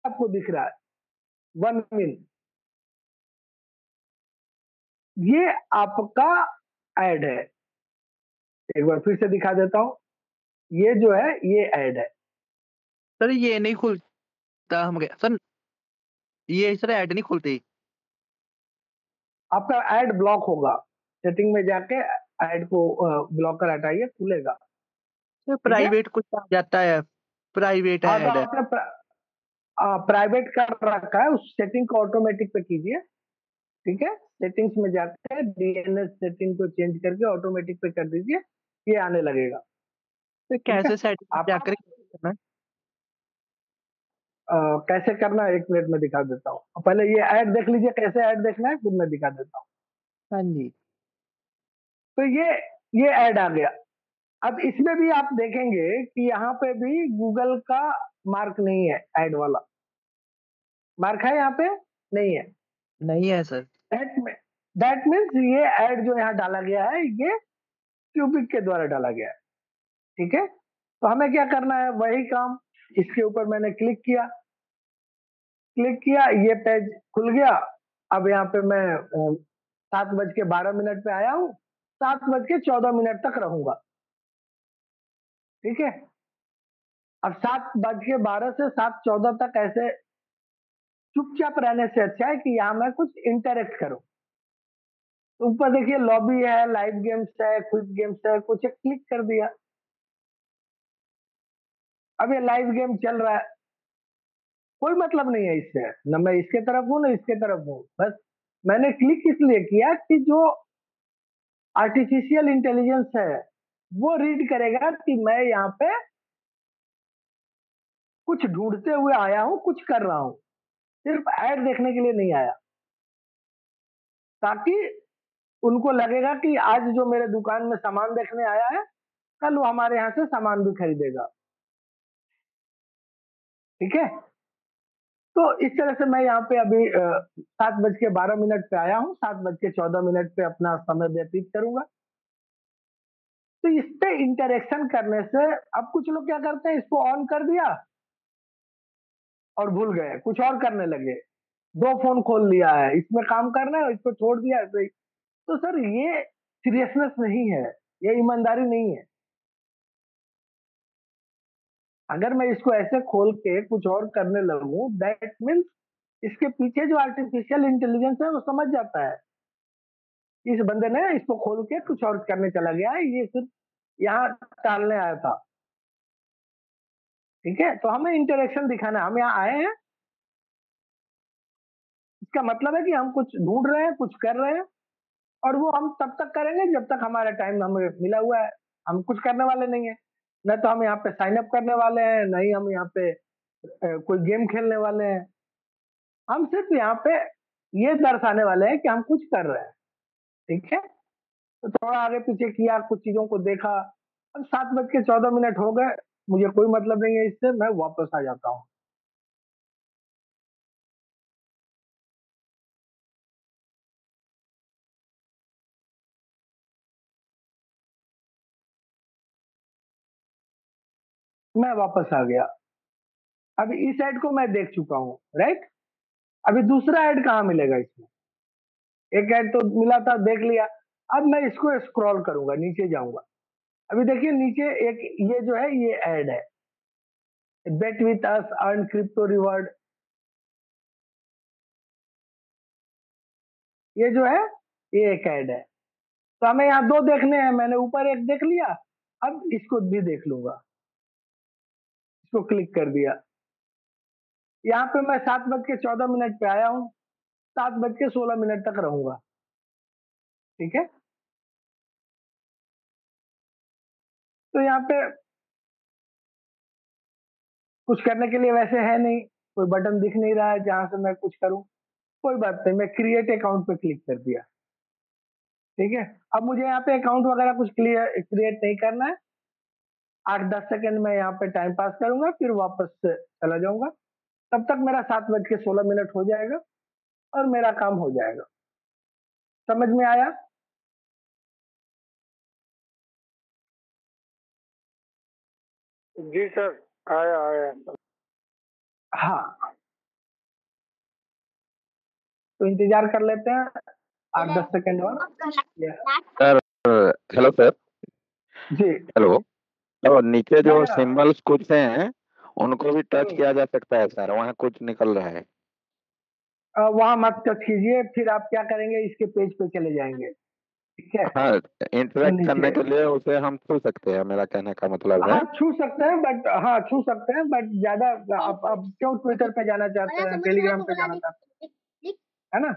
आपको दिख रहा है 1 min, ये आपका ऐड है। एक बार फिर से दिखा देता हूँ, ये जो है ये ऐड है। सर ये नहीं खुलता हम सर, ये सर ऐड नहीं खुलती। आपका ऐड ब्लॉक होगा, सेटिंग में जाके ऐड को ब्लॉक कर हटाइए, खुलेगा। सर ठीक है, प्राइवेट कुछ आ जाता है, प्राइवेट हाँ तो ऐड है। आपने प्राइवेट कर रखा है, उस सेटिंग को ऑटोमेटिक पे कीजिए। ठीक है, सेटिंग्स में जाके डीएनएस सेटिंग को चेंज करके ऑटोमेटिक पे कर दीजिए, ये आने लगेगा। तो ठीक है, कैसे सेटिंग में आपका जाकर करना है? कैसे करना है 1 मिनट में दिखा देता हूँ। पहले ये ऐड देख लीजिए, कैसे ऐड देखना है, फिर मैं दिखा देता हूँ। हाँ जी। तो ये ऐड आ गया। अब इसमें भी आप देखेंगे कि यहाँ पे भी गूगल का मार्क नहीं है, ऐड वाला मार्क है यहाँ पे नहीं है। नहीं है सर। दैट दैट मीन्स ये ऐड जो यहाँ डाला गया है, ये क्यूबिक के द्वारा डाला गया है। ठीक है, तो हमें क्या करना है, वही काम। इसके ऊपर मैंने क्लिक किया, ये पेज खुल गया। अब यहाँ पे मैं 7:12 पे आया हूँ, 7:14 तक रहूंगा। ठीक है, अब 7:12 से 7:14 तक ऐसे चुपचाप रहने से अच्छा है कि यहाँ मैं कुछ इंटरेक्ट करूं। तो ऊपर देखिए लॉबी है, लाइव गेम्स है, क्विक गेम्स है, कुछ एक क्लिक कर दिया। अब ये लाइव गेम चल रहा है, कोई मतलब नहीं है इससे, न मैं इसके तरफ हूं न इसके तरफ हूं। बस मैंने क्लिक इसलिए किया कि जो आर्टिफिशियल इंटेलिजेंस है वो रीड करेगा कि मैं यहाँ पे कुछ ढूंढते हुए आया हूं, कुछ कर रहा हूं, सिर्फ ऐड देखने के लिए नहीं आया। ताकि उनको लगेगा कि आज जो मेरे दुकान में सामान देखने आया है, कल वो हमारे यहाँ से सामान भी खरीदेगा। ठीक है, तो इस तरह से मैं यहाँ पे अभी 7:12 पे आया हूँ, 7:14 पे अपना समय व्यतीत करूंगा। तो इस पे इंटरेक्शन करने से अब कुछ लोग क्या करते हैं, इसको ऑन कर दिया और भूल गए, कुछ और करने लगे, 2 फोन खोल लिया है, इसमें काम करना है, इसको छोड़ दिया ऐसे ही। तो सर ये सीरियसनेस नहीं है, ये ईमानदारी नहीं है। अगर मैं इसको ऐसे खोल के कुछ और करने लगूं, दैट मीन्स इसके पीछे जो आर्टिफिशियल इंटेलिजेंस है वो समझ जाता है इस बंदे ने इसको खोल के कुछ और करने चला गया है, ये सिर्फ यहाँ टालने आया था। ठीक है, तो हमें इंटरेक्शन दिखाना है, हम यहाँ आए हैं, इसका मतलब है कि हम कुछ ढूंढ रहे हैं, कुछ कर रहे हैं, और वो हम तब तक करेंगे जब तक हमारा टाइम हमें मिला हुआ है। हम कुछ करने वाले नहीं है, न तो हम यहाँ पे साइन अप करने वाले हैं, न ही हम यहाँ पे कोई गेम खेलने वाले हैं। हम सिर्फ यहाँ पे ये दर्शाने वाले हैं कि हम कुछ कर रहे हैं। ठीक है, तो थोड़ा आगे पीछे किया, कुछ चीजों को देखा। अब 7:14 हो गए, मुझे कोई मतलब नहीं है इससे, मैं वापस आ जाता हूँ। मैं वापस आ गया। अभी इस ऐड को मैं देख चुका हूँ, राइट। अभी दूसरा ऐड कहाँ मिलेगा इसमें, एक ऐड तो मिला था, देख लिया। अब मैं इसको स्क्रॉल करूंगा, नीचे जाऊंगा। अभी देखिए नीचे एक ये जो है ये ऐड है, bet with us earn crypto reward, ये जो है ये एक ऐड है। तो हमें यहाँ दो देखने हैं, मैंने ऊपर एक देख लिया, अब इसको भी देख लूंगा। इसको क्लिक कर दिया, यहाँ पे मैं 7:14 पे आया हूँ, 7:16 तक रहूंगा। ठीक है, तो यहाँ पे कुछ करने के लिए वैसे है नहीं, कोई बटन दिख नहीं रहा है जहां से मैं कुछ करूं। कोई बात नहीं, मैं क्रिएट अकाउंट पे क्लिक कर दिया। ठीक है, अब मुझे यहाँ पे अकाउंट वगैरह कुछ क्रिएट नहीं करना है। 8-10 सेकंड में यहाँ पे टाइम पास करूंगा, फिर वापस से चला जाऊंगा। तब तक मेरा 7:16 हो जाएगा और मेरा काम हो जाएगा। समझ में आया? जी सर, आया आया। हाँ, तो इंतजार कर लेते हैं 8-10 सेकंड और। Sir hello sir. जी हेलो। तो नीचे या जो या सिंबल्स कुछ हैं उनको भी टच हम्म, किया जा सकता है सर, वहाँ कुछ निकल रहा है। वहाँ मत टच कीजिए, फिर आप क्या करेंगे, इसके पेज पे चले जाएंगे, ठीक है। हाँ, इंटरेक्ट नीचे, करने के लिए उसे हम छू सकते हैं, मेरा कहने का मतलब है। हाँ छू सकते हैं, बट हाँ छू सकते हैं, बट ज्यादा आप क्यों ट्विटर पे जाना चाहते हैं, टेलीग्राम पे जाना चाहते हैं, है ना।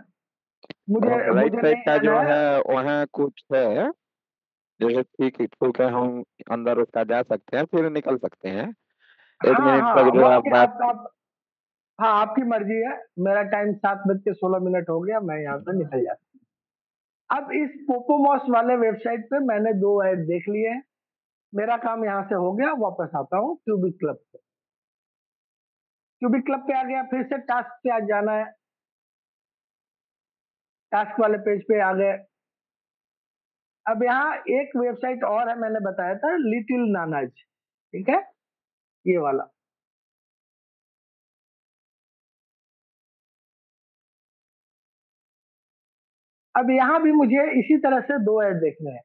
मुझे और राइट मुझे साइड नहीं का जाना जो है। है वहाँ कुछ है, जैसे ठीक छू के हम अंदर उसका जा सकते हैं फिर निकल सकते हैं। एक हाँ मिनट हाँ, तक वो जो आप आपके बात। आप हाँ आपकी मर्जी है। मेरा टाइम 7:16 हो गया, मैं यहाँ से निकल जाता हूँ। अब इस पोपोमॉस वाले वेबसाइट पे मैंने 2 ऐड देख लिए हैं। मेरा काम यहाँ से हो गया, वापस आता हूँ क्यूबिक क्लब पे। क्यूबिक क्लब पे आ गया, फिर से टास्क पे आज जाना है। टास्क वाले पेज पे आ गए। अब यहाँ एक वेबसाइट और है, मैंने बताया था लिटिल नानाज, ठीक है, ये वाला। अब यहाँ भी मुझे इसी तरह से 2 ऐड देखने हैं,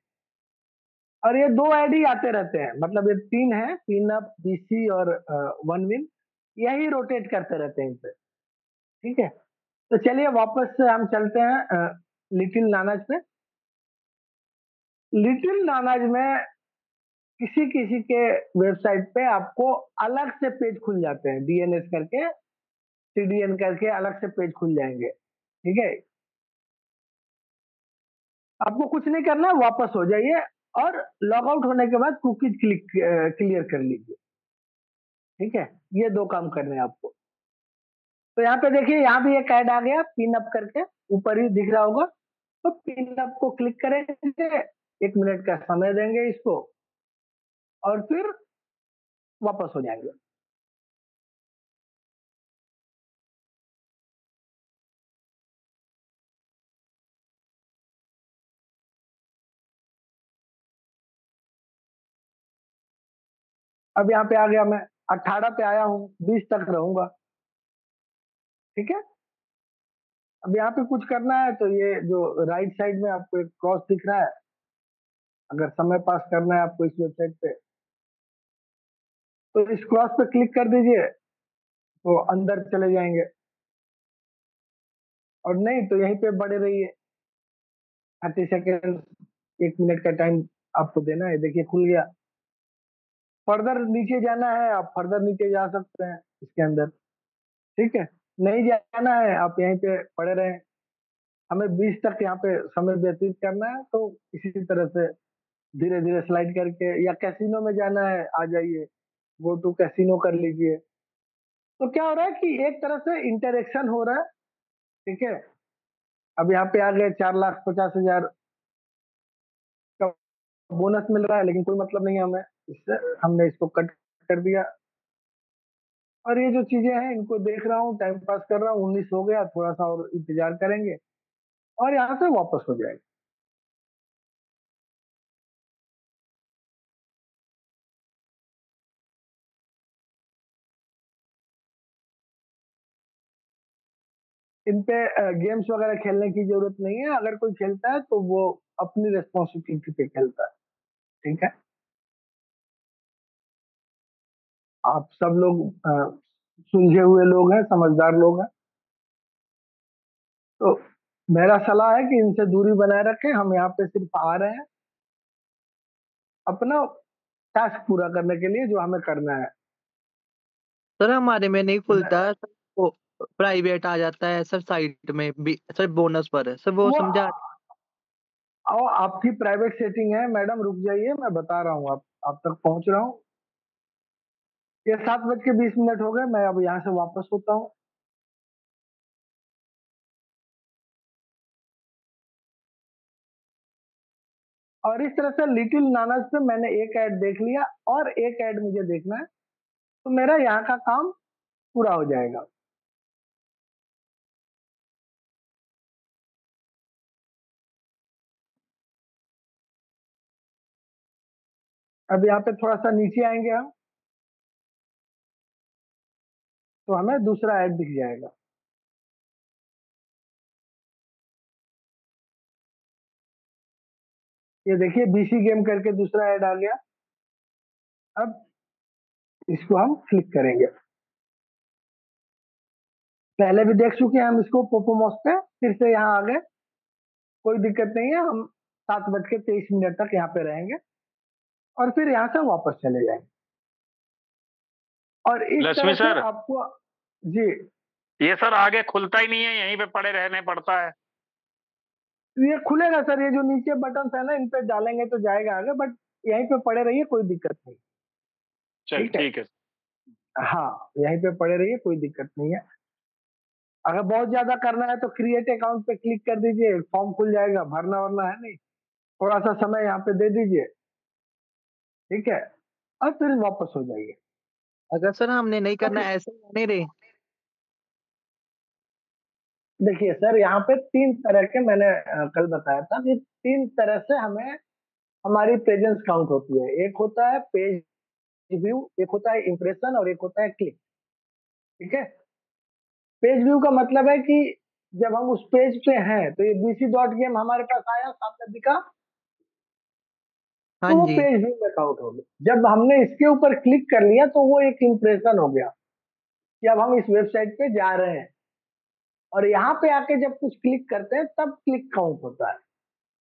और ये 2 ऐड ही आते रहते हैं, मतलब ये 3 है, पिन अप, बीसी और वन विन, यही रोटेट करते रहते हैं इन पे, ठीक है। तो चलिए वापस से हम चलते हैं लिटिल नानाज पे। लिटिल नानाज में किसी किसी के वेबसाइट पे आपको अलग से पेज खुल जाते हैं, डीएनएस करके, सीडीएन करके अलग से पेज खुल जाएंगे, ठीक है। आपको कुछ नहीं करना है, वापस हो जाइए और लॉग आउट होने के बाद कुकीज क्लियर कर लीजिए, ठीक है। ये 2 काम करने हैं आपको। तो यहाँ पे देखिए, यहाँ भी एक ऐड आ गया पिन अप करके, ऊपर ही दिख रहा होगा। तो पिन अप को क्लिक करेंगे, 1 मिनट का समय देंगे इसको, और फिर वापस हो जाएंगे। अब यहाँ पे आ गया, मैं 18 पे आया हूँ, 20 तक रहूंगा, ठीक है। अब यहाँ पे कुछ करना है तो ये जो राइट साइड में आपको एक क्रॉस दिख रहा है, अगर समय पास करना है आपको इस वेबसाइट पे, तो इस क्रॉस पे क्लिक कर दीजिए, तो अंदर चले जाएंगे, और नहीं तो यहीं पे बड़े रहिए। 30 सेकेंड, 1 मिनट का टाइम आपको देना है। देखिए खुल गया। फर्दर नीचे जाना है, आप फर्दर नीचे जा सकते हैं इसके अंदर, ठीक है। नहीं जाना है, आप यहीं पे पड़े रहें। हमें 20 तक यहाँ पे समय व्यतीत करना है, तो इसी तरह से धीरे धीरे स्लाइड करके, या कैसीनो में जाना है आ जाइए, गो टू कैसीनो कर लीजिए। तो क्या हो रहा है कि एक तरह से इंटरेक्शन हो रहा है, ठीक है। अब यहाँ पे आ गए 4,50,000 का बोनस मिल रहा है, लेकिन कोई मतलब नहीं है हमें इससे, हमने इसको कट कर दिया। और ये जो चीजें हैं इनको देख रहा हूँ, टाइम पास कर रहा हूँ। 19 हो गया, थोड़ा सा और इंतजार करेंगे और यहाँ से वापस हो जाएगा। इन पे गेम्स वगैरह खेलने की जरूरत नहीं है। अगर कोई खेलता है तो वो अपनी रिस्पॉन्सिबिलिटी पे खेलता है, ठीक है। आप सब लोग सुलझे हुए लोग हैं, समझदार लोग हैं, तो मेरा सलाह है कि इनसे दूरी बनाए रखें। हम यहाँ पे सिर्फ आ रहे हैं अपना टास्क पूरा करने के लिए, जो हमें करना है। सर हमारे में नहीं खुलता है सर, वो प्राइवेट आ जाता है सर, साइट में भी सर बोनस पर है सर, वो वो समझा। और आपकी प्राइवेट सेटिंग है मैडम, रुक जाइए, मैं बता रहा हूँ, आप तक पहुंच रहा हूँ। ये 7:20 हो गए, मैं अब यहाँ से वापस होता हूँ। और इस तरह से लिटिल नानाज पे मैंने एक ऐड देख लिया, और एक ऐड मुझे देखना है, तो मेरा यहाँ का काम पूरा हो जाएगा। अब यहाँ पे थोड़ा सा नीचे आएंगे हम, तो हमें दूसरा ऐड दिख जाएगा। ये देखिए बीसी गेम करके दूसरा ऐड आ गया। अब इसको हम क्लिक करेंगे। पहले भी देख चुके हैं हम इसको पोपोमॉस पे, फिर से यहाँ आ गए, कोई दिक्कत नहीं है। हम 7:23 तक यहाँ पे रहेंगे और फिर यहाँ से वापस चले जाएंगे। और इस लक्ष्मी तरह से सर, आपको जी ये सर आगे खुलता ही नहीं है, यहीं पे पड़े रहने पड़ता है। ये खुलेगा सर, ये जो नीचे बटन है ना, इन पे डालेंगे तो जाएगा आगे, बट यहीं पे पड़े रहिए, कोई दिक्कत नहीं। चल ठीक है, ठीक है। हाँ यहीं पे पड़े रहिए, कोई दिक्कत नहीं है। अगर बहुत ज्यादा करना है तो क्रिएट अकाउंट पे क्लिक कर दीजिए, फॉर्म खुल जाएगा, भरना वरना है नहीं, थोड़ा सा समय यहाँ पे दे दीजिए। ठीक है, और फिर वापस हो जाइए। अगर सर हमने नहीं करना, अब ऐसे ही रहने रहे। देखिए सर, यहाँ पे 3 तरह के मैंने कल बताया था कि 3 तरह से हमें हमारी प्रेजेंस काउंट होती है। एक होता है पेज व्यू, एक होता है इंप्रेशन और एक होता है क्लिक। ठीक है, पेज व्यू का मतलब है कि जब हम उस पेज पे हैं तो ये बीसी डॉट गेम हमारे पास आया, सामने दिखा, हाँ तो वो जी। पेज व्यू में काउंट हो गया। जब हमने इसके ऊपर क्लिक कर लिया तो वो एक इंप्रेशन हो गया कि अब हम इस वेबसाइट पे जा रहे हैं। और यहाँ पे आके जब कुछ क्लिक करते हैं तब क्लिक काउंट होता है,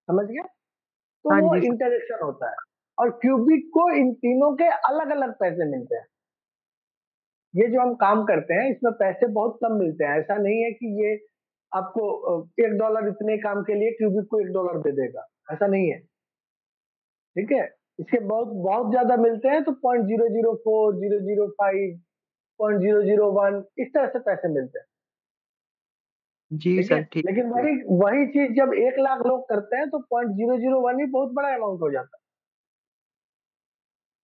समझ गए? तो हाँ वो जी सर। इंटरेक्शन होता है। और क्यूबिक को इन तीनों के अलग अलग पैसे मिलते हैं। ये जो हम काम करते हैं इसमें पैसे बहुत कम मिलते हैं। ऐसा नहीं है कि ये आपको $1 इतने काम के लिए क्यूबिक को $1 दे देगा, ऐसा नहीं है। ठीक है, इसके बहुत बहुत ज्यादा मिलते हैं, तो 0.004, 005, 0.001 इस तरह से पैसे मिलते हैं। जी ठीक है, सर, ठीक लेकिन है। वही वही चीज जब 1 लाख लोग करते हैं तो 0.001 ही बहुत बड़ा अमाउंट हो जाता है।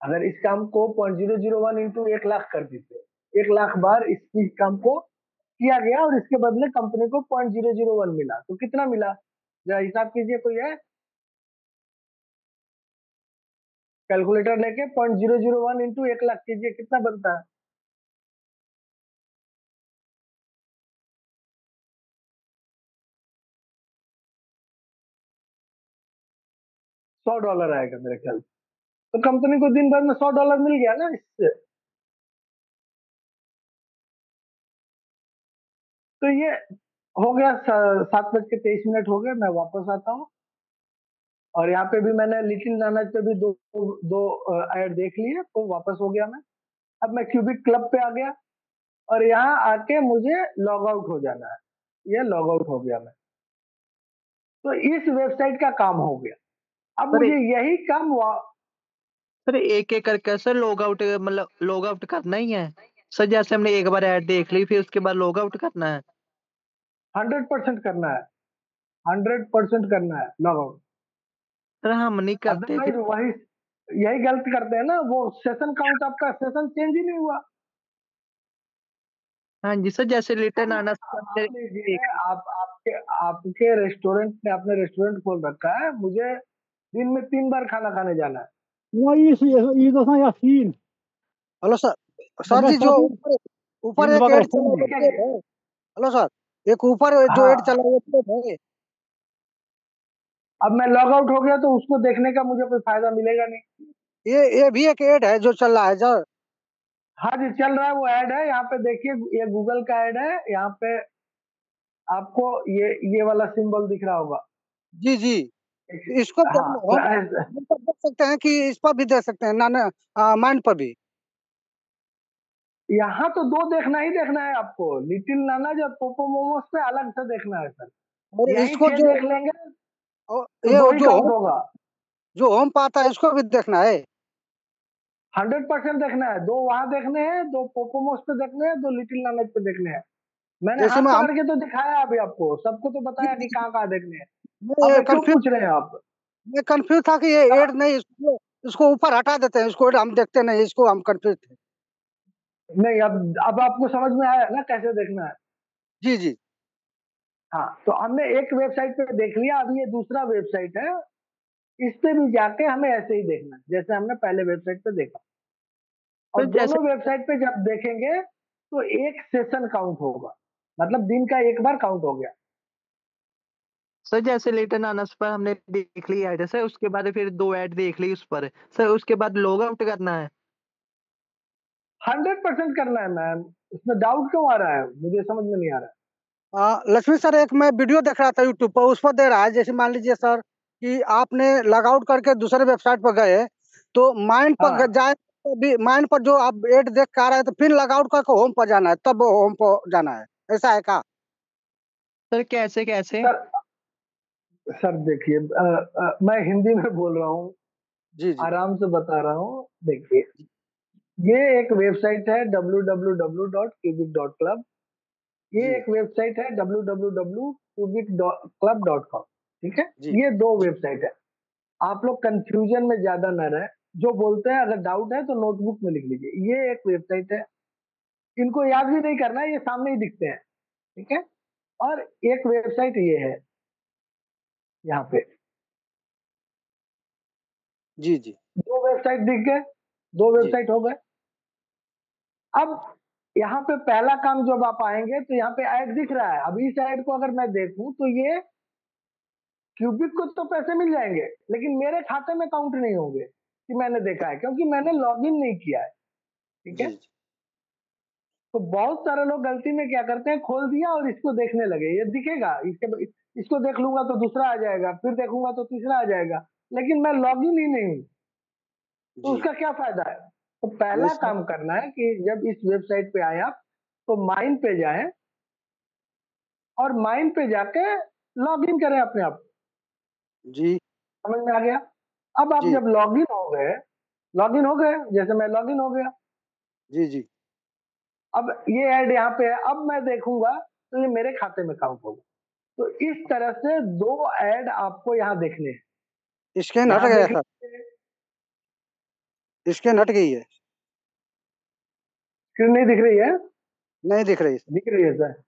अगर इस काम को 0.001 इंटू 1 लाख कर दीजिए, 1 लाख बार इस चीज काम को किया गया और इसके बदले कंपनी को 0.001 मिला, तो कितना मिला? जरा हिसाब कीजिए, कोई है? कैलकुलेटर लेके 0.001 इंटू 1 लाख कीजिए, कितना बनता है? $100 आएगा मेरे ख्याल से। तो कंपनी को दिन भर में $100 मिल गया ना इससे। तो ये हो गया। 7:23 हो गए, मैं वापस आता हूँ। और यहाँ पे भी मैंने लिटिल नाना पे भी दो दो ऐड देख लिए, तो वापस हो गया मैं। अब मैं क्यूबिक क्लब पे आ गया और यहाँ आके मुझे लॉग आउट हो जाना है। ये लॉग आउट हो गया मैं, तो इस वेबसाइट का काम हो गया। अब सर मुझे यही काम सर एक एक करके सर लॉग आउट, मतलब लॉग आउट करना ही है सर? जैसे हमने एक बार ऐड देख ली, फिर उसके बाद लॉग आउट करना है? 100% करना है, 100% करना है लॉग आउट। सर हम नहीं करते अदरवाइज फिर। वही यही गलती करते हैं ना, वो सेशन काउंट, आपका सेशन चेंज ही नहीं हुआ। हाँ जी सर, जैसे लिटिल नाना मान लीजिए आप आपके आपके रेस्टोरेंट ने आपने रेस्टोरेंट खोल रखा है, मुझे दिन में 3 बार खाना खाने जाना है। Ido Yasin. Hello sir. Sir Bagaimana जी, जो tadi? ऊपर ऊपर Indo एक ऐड चला Yasin. हुआ ठीक है, प्लेट है। हेलो सर, एक ऊपर जो ऐड हाँ। चला हुआ प्लेट है। अब मैं लॉग आउट हो गया तो उसको देखने का मुझे कोई फायदा मिलेगा नहीं। ये भी एक ऐड है जो चल रहा है सर। हाँ जी, चल रहा है, वो ऐड है। यहाँ पे देखिए, ये गूगल का ऐड है। यहाँ पे आपको ये वाला सिंबल दिख रहा होगा। जी जी, इसको भी हाँ, तो हम हम पर देख सकते हैं कि इस पर भी देख सकते हैं, नाना माइंड पर भी। यहाँ तो 2 देखना ही देखना है आपको। लिटिल नाना जो पोपो मोमोज पे अलग से देखना है सर। और यही इसको 6 जो देख लेंगे तो ये 2 ही काउंट होगा। जो होम पाता है इसको भी देखना है। 100% देखना है। 2 वहां देखने हैं, 2 पोपो मोमोज पे देखने हैं, 2 लिटिल नाना पे देखने हैं। मैंने जैसे हाथ मैं हम पकड़ के तो दिखाया अभी आपको, सबको तो जी, बताया कि जी, कहाँ देखने हैं। अब मैं ये क्यों पूछ रहे हैं आप? कंफ्यूज था कि ये ऐड नहीं, इसको ऊपर हटा देते हैं, इसको हम देखते नहीं, इसको हम कंफ्यूज थे। नहीं, अब आपको समझ में आया ना कैसे देखना है? जी जी। हाँ, तो हमने एक वेबसाइट पे देख लिया, अभी ये दूसरा वेबसाइट है। इस पे भी जाके हमें ऐसे ही देखना है जैसे हमने पहले वेबसाइट पे देखा। और सर जैसे दोनों वेबसाइट पे जब देखेंगे तो एक सेशन काउंट होगा, मतलब दिन का एक बार काउंट हो गया। सर जैसे लेटर आनस पर हमने देख ली ऐड सर, उसके बाद फिर 2 ऐड देख ली उस पर सर, उसके बाद लॉग आउट करना है। 100% करना है मैम, इसमें डाउट क्यों आ रहा है, मुझे समझ में नहीं आ रहा है। लक्ष्मी सर, एक मैं वीडियो देख रहा था यूट्यूब पर, उस पर दे रहा है जैसे मान लीजिए सर कि आपने लॉग आउट करके दूसरे वेबसाइट पर गए तो माइंड पर हाँ जाए तो भी माइंड पर जो आप एड देख के आ रहा है तो फिर लॉग आउट करके होम पर जाना है, तब होम पर जाना है, ऐसा है क्या? सर कैसे कैसे? सर, सर देखिए मैं हिंदी में बोल रहा हूँ, जी जी आराम से बता रहा हूँ। देखिए, ये एक वेबसाइट है www.cubic.club, ये जी एक वेबसाइट है www.cubic.club.com, ठीक है। जी ये दो वेबसाइट है, आप लोग कंफ्यूजन में ज्यादा न रहे। जो बोलते हैं अगर डाउट है तो नोटबुक में लिख लीजिए, ये एक वेबसाइट है, इनको याद भी नहीं करना है, ये सामने ही दिखते हैं, ठीक है। और एक वेबसाइट ये है, यहाँ पे जी जी दो वेबसाइट दिख गए, दो जी वेबसाइट हो गए। अब यहाँ पे पहला काम जब आप आएंगे तो यहाँ पे ऐड दिख रहा है, अब इस ऐड को अगर मैं देखूं तो ये क्यूबिक को तो पैसे मिल जाएंगे, लेकिन मेरे खाते में काउंट नहीं होंगे कि मैंने देखा है, क्योंकि मैंने लॉगिन नहीं किया है, ठीक है। जी जी तो बहुत सारे लोग गलती में क्या करते हैं, खोल दिया और इसको देखने लगे, ये दिखेगा इसको देख लूंगा तो दूसरा आ जाएगा, फिर देखूंगा तो तीसरा आ जाएगा, लेकिन मैं लॉगिन ही नहीं हूं, तो जी उसका क्या फायदा है। तो नहीं पहला सर काम करना है कि जब इस वेबसाइट पे आए आप तो माइन पे जाएं और माइन पे जाके लॉग इन करें अपने आप, जी समझ में आ गया। अब आप जी जब लॉग इन हो गए जैसे मैं लॉग इन हो गया, जी जी अब ये ऐड यहाँ पे है, अब मैं देखूंगा तो ये मेरे खाते में काउंट होगा। तो इस तरह से दो ऐड आपको यहाँ देखने हैं, स्कैन हट यहाँ गया देख सर, लीजिए, स्कैन हट गई है, स्क्रीन नहीं दिख रही है, नहीं दिख रही सर, दिख रही है सर।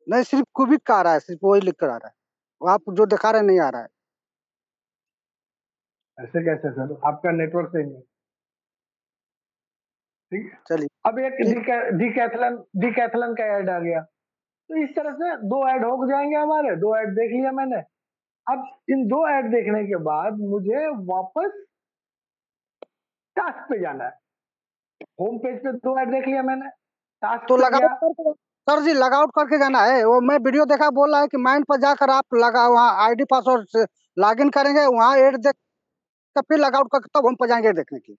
नहीं सिर्फ क्यूबिक का आ रहा है, सिर्फ वही लिख कर आ रहा है, वो आप जो दिखा रहे हैं नहीं आ रहा है। ऐसे कैसे सर, आपका नेटवर्क सही नहीं है, ठीक है। चलिए अब एक ठीक, डिकैथलन का ऐड आ गया, तो इस तरह से दो ऐड हो जाएंगे हमारे, दो ऐड देख लिया मैंने। अब इन दो ऐड देखने के बाद मुझे वापस टास्क पे जाना है, होम पेज पे दो ऐड देख लिया मैंने, टास्क तो पे लॉग गया। आउट करके सर जी लॉग आउट करके जाना है, वो मैं वीडियो देखा बोल रहा है कि माइंड पर जाकर आप लगा वहाँ आईडी पासवर्ड से लॉग इन करेंगे, वहाँ एड देख कर फिर लॉग आउट करके तब हम पर जाएंगे देखने की।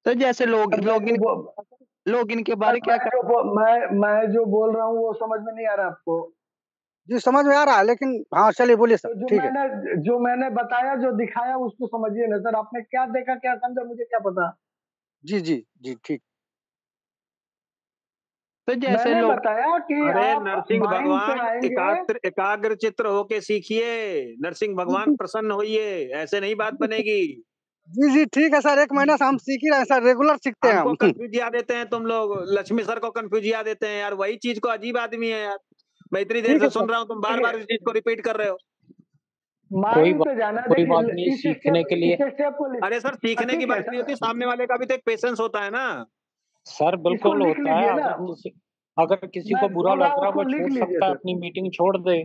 सर जैसे सर मैं जो लॉगिन के सर बाद क्या कर? मैं जो बोल रहा हूँ वो समझ में नहीं आ रहा आपको। जी समझ में आ रहा है, लेकिन हाँ चलिए बोलिए सर, तो ठीक है। जो मैंने बताया, जो दिखाया उसको समझिए ना सर, आपने क्या देखा क्या समझा मुझे क्या पता। जी जी जी ठीक। सर जैसे मैंने लोग बताया कि अरे आप नरसिंह माइंड पे भगवान, आएंगे। एकाग्र चित्र होके सीखिए। नरसिंह भगवान प्रसन्न होइए, ऐसे नहीं बात बनेगी। जी जी ठीक है सर, 1 महीना से हम सीख ही रहे हैं सर, रेगुलर सीखते हैं हमको हम। कंफ्यूजिया देते हैं तुम लोग, लक्ष्मी सर को कंफ्यूजिया देते हैं यार, वही चीज को, अजीब आदमी है यार। मैं इतनी देर ठीक है से सर, सुन रहा हूँ, तुम बार देखिए, बार इस चीज को रिपीट कर रहे हो। माइंड पे जाना, कोई बात देखिए नहीं, इस सीखने के लिए इस स्टेप को अरे सर, सीखने की ठीक है बात नहीं होती, सर, सामने वाले का भी तो एक पेशेंस होता है ना। सर इसको बिल्कुल लिख होता है। लीजिए ना, अगर किसी मैं को बुरा बोल रहा लग हूँ रहा है उसको वो लिख छोड़ लीजिए सकता है, सर। अपनी मीटिंग छोड़ दे,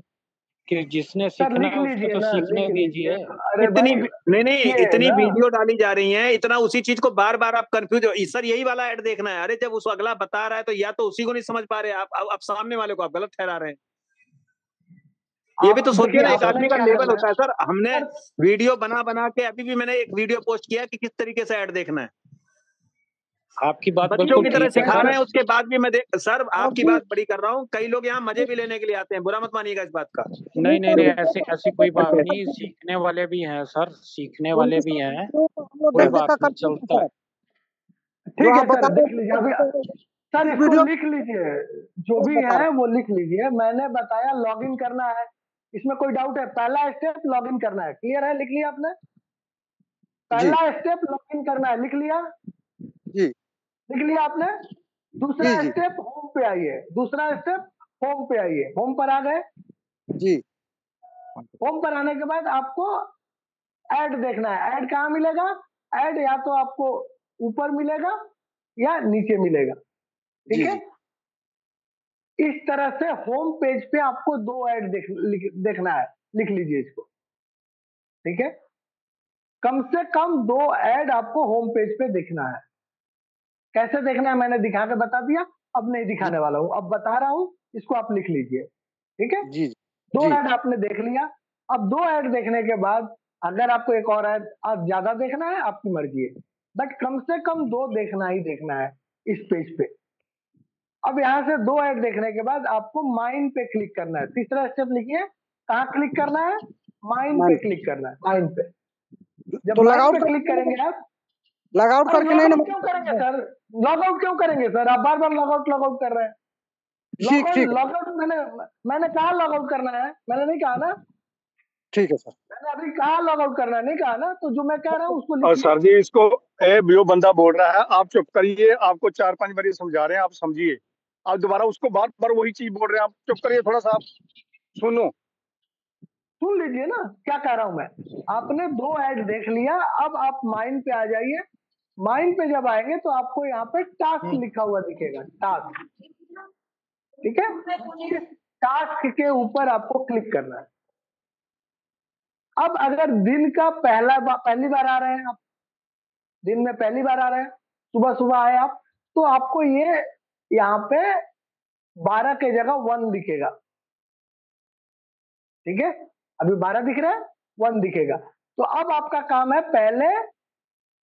कि जिसने सर सीखना लिख है उसको लीजिए तो ना, सीखने लिख लीजिए। दीजिए। अरे इतनी भाई नहीं नहीं, ये है इतनी ना, वीडियो डाली जा रही हैं, इतना उसी चीज को बार बार आप कंफ्यूज हो, सर यही वाला ऐड देखना है। अरे जब उस अगला बता रहा है तो या तो उसी को नहीं समझ पा रहे आप सामने वाले को आप गलत ठहरा रहे हैं। ये भी आप तो सोचिए देखिए ना, एक आपने आदमी का क्या लेवल करना है होता है सर। हमने सर। वीडियो बना बना के, अभी भी मैंने एक वीडियो पोस्ट किया कि किस तरीके से ऐड देखना है। आपकी बात बच्चों बिल्कुल की तरह ठीक है सिखा सर। रहे हैं, उसके बाद भी मैं सर और आपकी जी बात बड़ी कर रहा हूँ, कई लोग यहाँ मजे भी लेने के लिए आते हैं, बुरा मत मानिएगा इस बात का। नहीं नहीं नहीं, ऐसी ऐसी कोई बात हम नहीं, सीखने वाले भी हैं सर, सीखने वाले भी हैं, लोग कोई देख देख बात कर नहीं, करते हैं चलता है। सर, जो ठीक है आप सर, बता देख लीजिए अभी। सर इसको वीडियो लिख लीजिए, जो भी बता है रहा वो लिख लीजिए। मैंने बताया लॉगिन करना है, इसमें कोई डाउट है, पहला स्टेप लॉगिन करना है, क्लियर है, लिख लिया आपने। जी पहला स्टेप लॉगिन करना है, लिख लिया, जी लिख लिया आपने। दूसरा जी जी स्टेप होम पे आइए, दूसरा स्टेप होम पे आइए, होम पर आ गए। जी होम पर आने के बाद आपको ऐड देखना है। ऐड कहाँ मिलेगा, ऐड या तो आपको ऊपर मिलेगा या नीचे मिलेगा, जी ठीक है। जी इस तरह से होम पेज पे आपको 2 ऐड देखना है, लिख लीजिए इसको, ठीक है। कम से कम 2 ऐड आपको होम पेज पे दिखना है। कैसे देखना है मैंने दिखा के बता दिया, अब नहीं दिखाने वाला हूं, अब बता रहा हूं, इसको आप लिख लीजिए, ठीक है। जी 2 जी ऐड आपने देख लिया। अब 2 ऐड देखने के बाद अगर आपको एक और ऐड आज ज्यादा देखना है आपकी मर्जी है, बट कम से कम 2 देखना ही देखना है इस पेज पे। अब यहाँ से 2 ऐड देखने के बाद आपको माइन पे क्लिक करना है। तीसरा स्टेप लिखिए, कहाँ क्लिक करना है? माइन पे क्लिक करना है, माइन पे। जब तो माइन लॉगआउट पे क्लिक करेंगे आप, लॉगआउट अब करके नहीं लॉगआउट क्यों करेंगे सर? लॉगआउट क्यों करेंगे सर? आप बार बार लॉगआउट कर रहे हैं। ठीक ठीक लॉगआउट मैंने कहा लॉगआउट करना है, मैंने नहीं कहा ना। ठीक है सर। मैंने अभी कहा लॉगआउट करना है, नहीं कहा ना। तो जो मैं कह रहा हूँ उसको और लिखिए। सर जी इसको जो बंदा बोल रहा है आप चुप करिए, आपको 4-5 बार समझा रहे हैं, आप समझिए। आप दोबारा उसको बार बार वही चीज बोल रहे हैं, आप चुप करिए थोड़ा सा, आप सुनो। सुन लीजिए ना क्या कह रहा हूं मैं। आपने 2 ऐड देख लिया, अब आप माइन पे आ जाइए। माइन पे जब आएंगे तो आपको यहाँ पे टास्क लिखा हुआ दिखेगा, टास्क, ठीक है। इस टास्क के ऊपर आपको क्लिक करना है। अब अगर दिन का पहली बार आ रहे हैं आप, दिन में पहली बार आ रहे हैं, सुबह सुबह आए आप, तो आपको ये यहाँ पे 12 के जगह 1 दिखेगा, ठीक है। अभी 12 दिख रहा है, 1 दिखेगा। तो अब आपका काम है पहले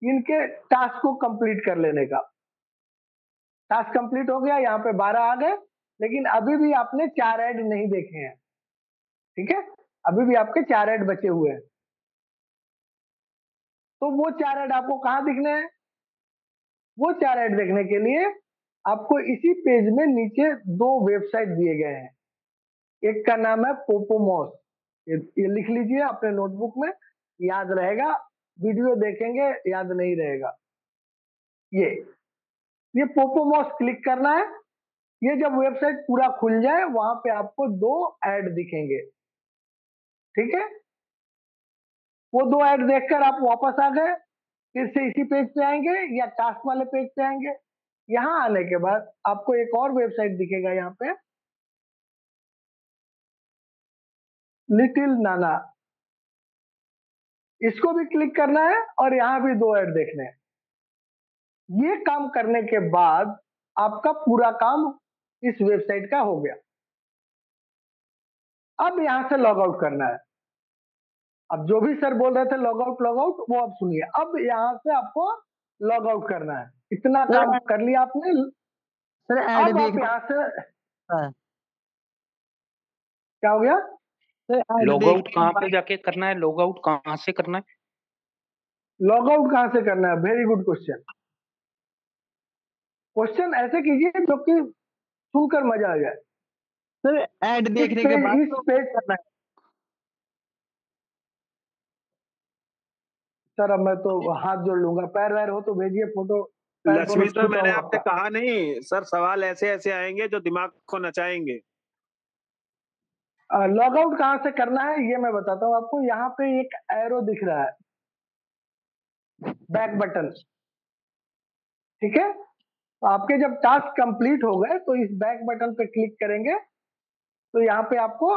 इनके टास्क को कंप्लीट कर लेने का। टास्क कंप्लीट हो गया, यहाँ पे 12 आ गए, लेकिन अभी भी आपने 4 ऐड नहीं देखे हैं, ठीक है। अभी भी आपके 4 ऐड बचे हुए हैं। तो वो 4 ऐड आपको कहाँ दिखने हैं? वो 4 ऐड देखने के लिए आपको इसी पेज में नीचे 2 वेबसाइट दिए गए हैं। एक का नाम है पोपोमॉस, ये लिख लीजिए अपने नोटबुक में, याद रहेगा। वीडियो देखेंगे याद नहीं रहेगा। ये पोपोमॉस क्लिक करना है। ये जब वेबसाइट पूरा खुल जाए वहां पे आपको 2 ऐड दिखेंगे, ठीक है। वो 2 ऐड देखकर आप वापस आ गए, फिर से इसी पेज पे आएंगे या टास्क वाले पेज पे आएंगे। यहाँ आने के बाद आपको एक और वेबसाइट दिखेगा यहाँ पे, लिटिल नाना, इसको भी क्लिक करना है और यहाँ भी 2 ऐड देखने हैं। ये काम करने के बाद आपका पूरा काम इस वेबसाइट का हो गया। अब यहां से लॉग आउट करना है। अब जो भी सर बोल रहे थे लॉग आउट वो अब सुनिए। अब यहां से आपको लॉग आउट करना है। इतना सर काम कर लिया आपने। सर ऐड अब आप देखना यहाँ से है। क्या हो गया? सर ऐड लॉग आउट देखने के कहाँ पे बाद जाके करना है? लॉग आउट कहाँ से करना है? लॉग आउट कहां से करना है? Very good question. क्वेश्चन ऐसे कीजिए जो कि सुनकर मजा आ जाए। सर ऐड देखने के बाद इस पेज करना है। सर अब मैं तो हाथ जोड़ लूंगा। पैर वैर हो तो भेजिए फोटो। पैर लक्ष्मी सर, छूता मैंने हूं आपसे आपका। कहा नहीं सर, सवाल ऐसे ऐसे आएंगे जो दिमाग को नचाएंगे। लॉग आउट कहां से करना है ये मैं बताता हूं आपको। यहाँ पे एक एरो दिख रहा है, बैक बटन, ठीक है। तो आपके जब टास्क कंप्लीट हो गए तो इस बैक बटन पे क्लिक करेंगे तो यहाँ पे आपको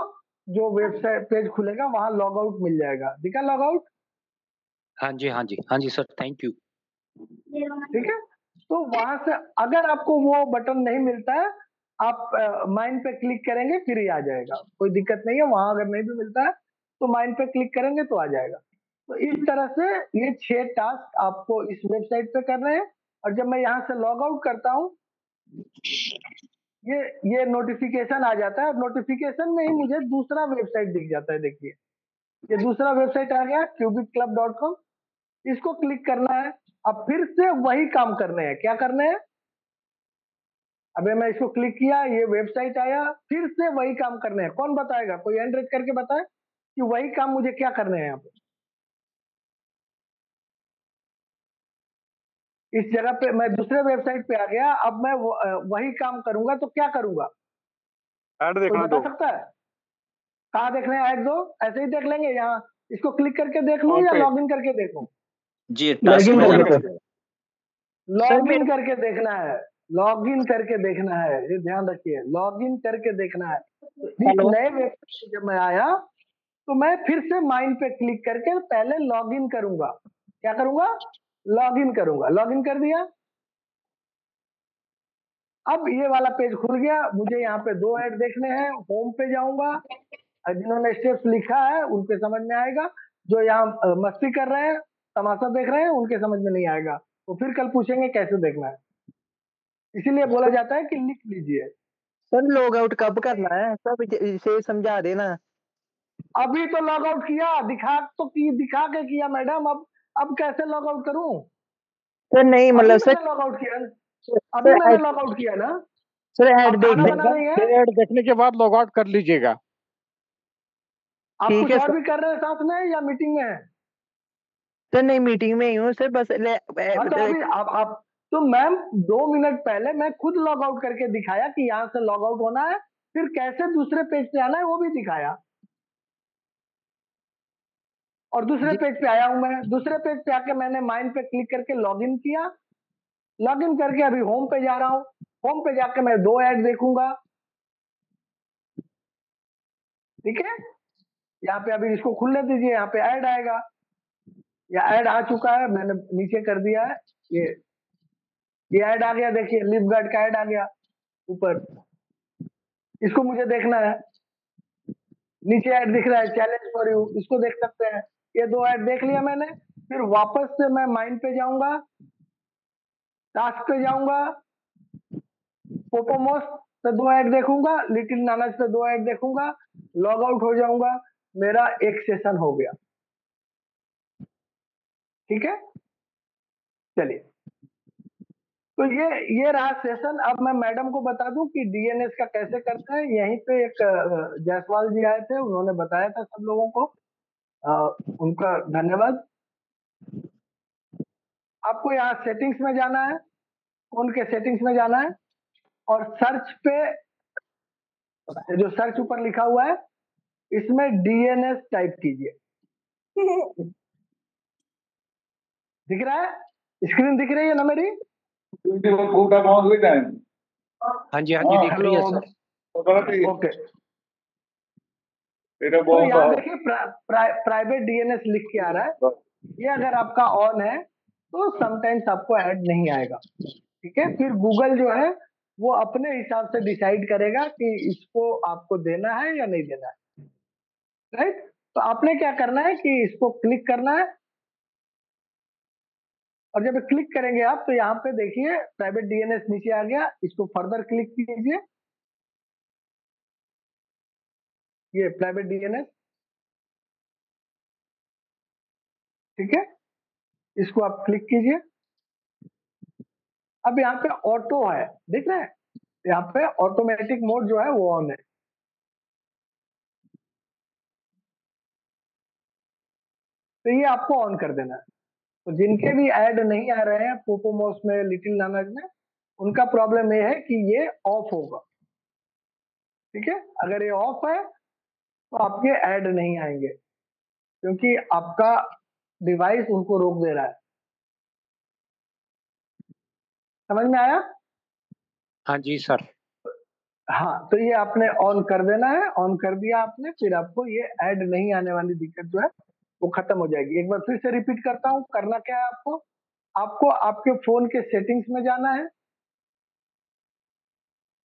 जो वेबसाइट पेज खुलेगा वहां लॉग आउट मिल जाएगा। दिखा लॉग आउट? हाँ जी सर, थैंक यू। ठीक है। तो वहां से अगर आपको वो बटन नहीं मिलता है, आप माइन पे क्लिक करेंगे फिर ही आ जाएगा, कोई दिक्कत नहीं है। वहां अगर नहीं भी मिलता है तो माइन पे क्लिक करेंगे तो आ जाएगा। तो इस तरह से ये 6 टास्क आपको इस वेबसाइट पे करने हैं। और जब मैं यहाँ से लॉग आउट करता हूँ ये नोटिफिकेशन आ जाता है। और नोटिफिकेशन में ही मुझे दूसरा वेबसाइट दिख जाता है। देखिए ये दूसरा वेबसाइट आ गया cubicclub.com। इसको क्लिक करना है। अब फिर से वही काम करने हैं। क्या करने हैं? अबे मैं इसको क्लिक किया, ये वेबसाइट आया, फिर से वही काम करने हैं। कौन बताएगा? कोई हैंड रेज करके बताए कि वही काम मुझे क्या करने हैं यहाँ पे। इस जगह पे मैं दूसरे वेबसाइट पे आ गया। अब मैं वही काम करूंगा तो क्या करूंगा? ऐड कोई देखना बता दो। सकता है? कहाँ देखना है? ऐड दो ऐसे ही देख लेंगे। यहाँ इसको क्लिक करके देख लूं या ओके लॉग इन करके देखूं? जी टास्क में जाना लॉग इन करके देखना है। लॉग इन करके देखना है, ये ध्यान रखिए, लॉग इन करके देखना है। तो इस हेलो नए वेबसाइट पे जब मैं आया तो मैं फिर से माइंड पे क्लिक करके पहले लॉग इन करूंगा। क्या करूंगा? लॉग इन करूंगा। लॉग इन कर दिया। अब ये वाला पेज खुल गया। मुझे यहाँ पे 2 ऐड देखने हैं। होम पे जाऊंगा, जिन्होंने स्टेप्स लिखा है उनके समझ में आएगा, जो यहाँ मस्ती कर रहे हैं, तमाशा देख रहे हैं, उनके समझ में नहीं आएगा। तो फिर कल पूछेंगे कैसे देखना है, इसीलिए बोला जाता है कि लिख लीजिए। सर लॉग आउट कब करना है? सब इसे समझा देना। अभी तो लॉग आउट किया, दिखा के किया मैडम। अब कैसे लॉग आउट करूं? सर नहीं अभी मतलब मैंने लॉग आउट किया, अभी सर मैंने लॉग आउट किया ना। सर ऐड अब खाना देखने बना रही है, एड देखने के बाद लॉग आउट कर लीजिएगा। आप ठीक कुछ है और सर। भी कर रहे हैं साथ में या मीटिंग में है? सर नहीं मीटिंग में ही हूँ सर, बस हाँ तो अभी आप तो मैम 2 मिनट पहले मैं खुद लॉग आउट करके दिखाया कि यहाँ से लॉग आउट होना है, फिर कैसे दूसरे पेज पे आना है वो भी दिखाया। और दूसरे पेज पे आया हूं मैं। दूसरे पेज पे आके मैंने माइंड पे क्लिक करके लॉग इन किया। लॉग इन करके अभी होम पे जा रहा हूँ। होम पे जाके मैं 2 ऐड देखूंगा। ठीक है, यहाँ पे अभी इसको खुलने दीजिए, यहाँ पे ऐड आएगा, या ऐड आ चुका है, मैंने नीचे कर दिया है। ये ऐड आ गया, देखिए लिप गार्ड का ऐड आ गया ऊपर। इसको मुझे देखना है। नीचे ऐड दिख रहा है चैलेंज फॉर यू, इसको देख सकते हैं। ये 2 ऐड देख लिया मैंने। फिर वापस से मैं माइंड पे जाऊंगा, टास्क पे जाऊंगा, पोपोमोस पे 2 ऐड देखूंगा, लिटिल नानस पे 2 ऐड देखूंगा, लॉग आउट हो जाऊंगा। मेरा एक सेशन हो गया। ठीक है, चलिए। तो ये रहा सेशन। अब मैं मैडम को बता दूं कि डीएनएस का कैसे करते हैं। यहीं पे एक जायसवाल जी आए थे, उन्होंने बताया था सब लोगों को, उनका धन्यवाद। आपको यहाँ सेटिंग्स में जाना है, फोन के सेटिंग्स में जाना है, और सर्च पे, जो सर्च ऊपर लिखा हुआ है, इसमें डीएनएस टाइप कीजिए। दिख रहा है? स्क्रीन दिख रही है ना मेरी? हाँ जी दिख रही है हेलो, सर। ओके। तो यहाँ देखिए प्राइवेट डीएनएस लिख के आ रहा है। ये अगर आपका ऑन है तो समटाइम्स आपको ऐड नहीं आएगा। ठीक है, फिर गूगल जो है वो अपने हिसाब से डिसाइड करेगा कि इसको आपको देना है या नहीं देना है। राइट, तो आपने क्या करना है कि इसको क्लिक करना है, और जब क्लिक करेंगे आप तो यहाँ पे देखिए प्राइवेट डीएनएस नीचे आ गया। इसको फर्दर क्लिक कीजिए, ये प्राइवेट डीएनएस। ठीक है, इसको आप क्लिक कीजिए। अब यहाँ पे ऑटो है, देख रहे हैं? यहाँ पे ऑटोमेटिक मोड जो है वो ऑन है। तो ये आपको ऑन कर देना है। तो जिनके भी ऐड नहीं आ रहे हैं पोपोमोस में, लिटिल नानक में, उनका प्रॉब्लम ये है कि ये ऑफ होगा। ठीक है, अगर ये ऑफ है तो आपके ऐड नहीं आएंगे, क्योंकि आपका डिवाइस उनको रोक दे रहा है। समझ में आया? हाँ जी सर। हाँ, तो ये आपने ऑन कर देना है। ऑन कर दिया आपने, फिर आपको ये ऐड नहीं आने वाली दिक्कत जो है वो खत्म हो जाएगी। एक बार फिर से रिपीट करता हूँ, करना क्या है आपको। आपको आपके फोन के सेटिंग्स में जाना है।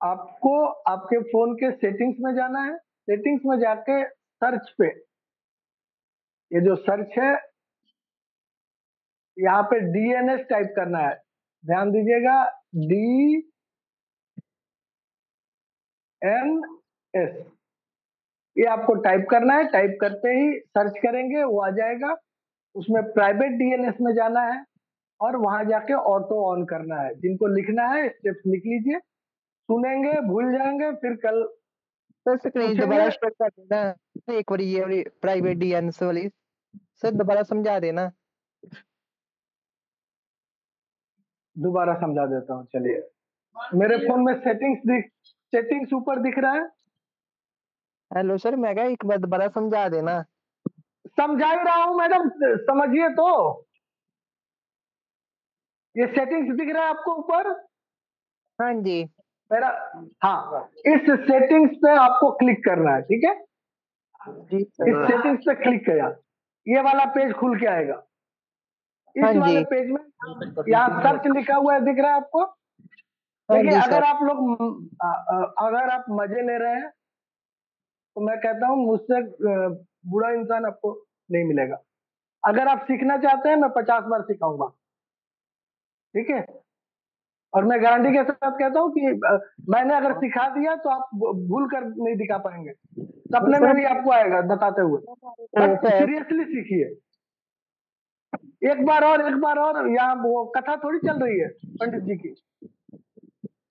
आपको आपके फोन के सेटिंग्स में जाना है। सेटिंग्स में जाके सर्च पे, ये जो सर्च है, यहाँ पे डीएनएस टाइप करना है। ध्यान दीजिएगा, DNS, ये आपको टाइप करना है। टाइप करते ही सर्च करेंगे, वो आ जाएगा। उसमें प्राइवेट डीएनएस में जाना है और वहां जाके ऑटो ऑन करना है। जिनको लिखना है स्टेप्स लिख लीजिए, सुनेंगे, भूल जाएंगे, फिर कल सर स्क्रीन दोबारा पूछेंगे। शेयर कर देना एक बार, ये वाली प्राइवेट डीएनएस वाली सर दोबारा समझा देना। दोबारा समझा देता हूँ, चलिए। मेरे फोन में सेटिंग्स ऊपर दिख रहा है। हेलो सर, मैं क्या एक बार दोबारा समझा देना। समझा ही रहा हूँ मैडम, समझिए तो। ये सेटिंग्स दिख रहा है आपको ऊपर? हाँ जी। मेरा, हाँ, इस सेटिंग्स पे आपको क्लिक करना है, ठीक है। जी इस सर। सेटिंग्स पे क्लिक किया, ये वाला पेज खुल के आएगा। हाँ इस वाले जी। पेज में यहाँ सर्च लिखा हुआ है, दिख रहा है आपको। हाँ देखिए, जी अगर सर। आप लोग अगर आप मजे ले रहे हैं तो मैं कहता हूँ मुझसे बुरा इंसान आपको नहीं मिलेगा। अगर आप सीखना चाहते हैं, मैं 50 बार सिखाऊंगा, ठीक है। और मैं गारंटी के साथ कहता हूँ कि मैंने अगर सिखा दिया तो आप भूल कर नहीं दिखा पाएंगे, सपने में सर भी आपको आएगा बताते हुए। बट सर सीरियसली सीखिए, एक बार और, यहाँ वो कथा थोड़ी चल रही है पंडित जी की।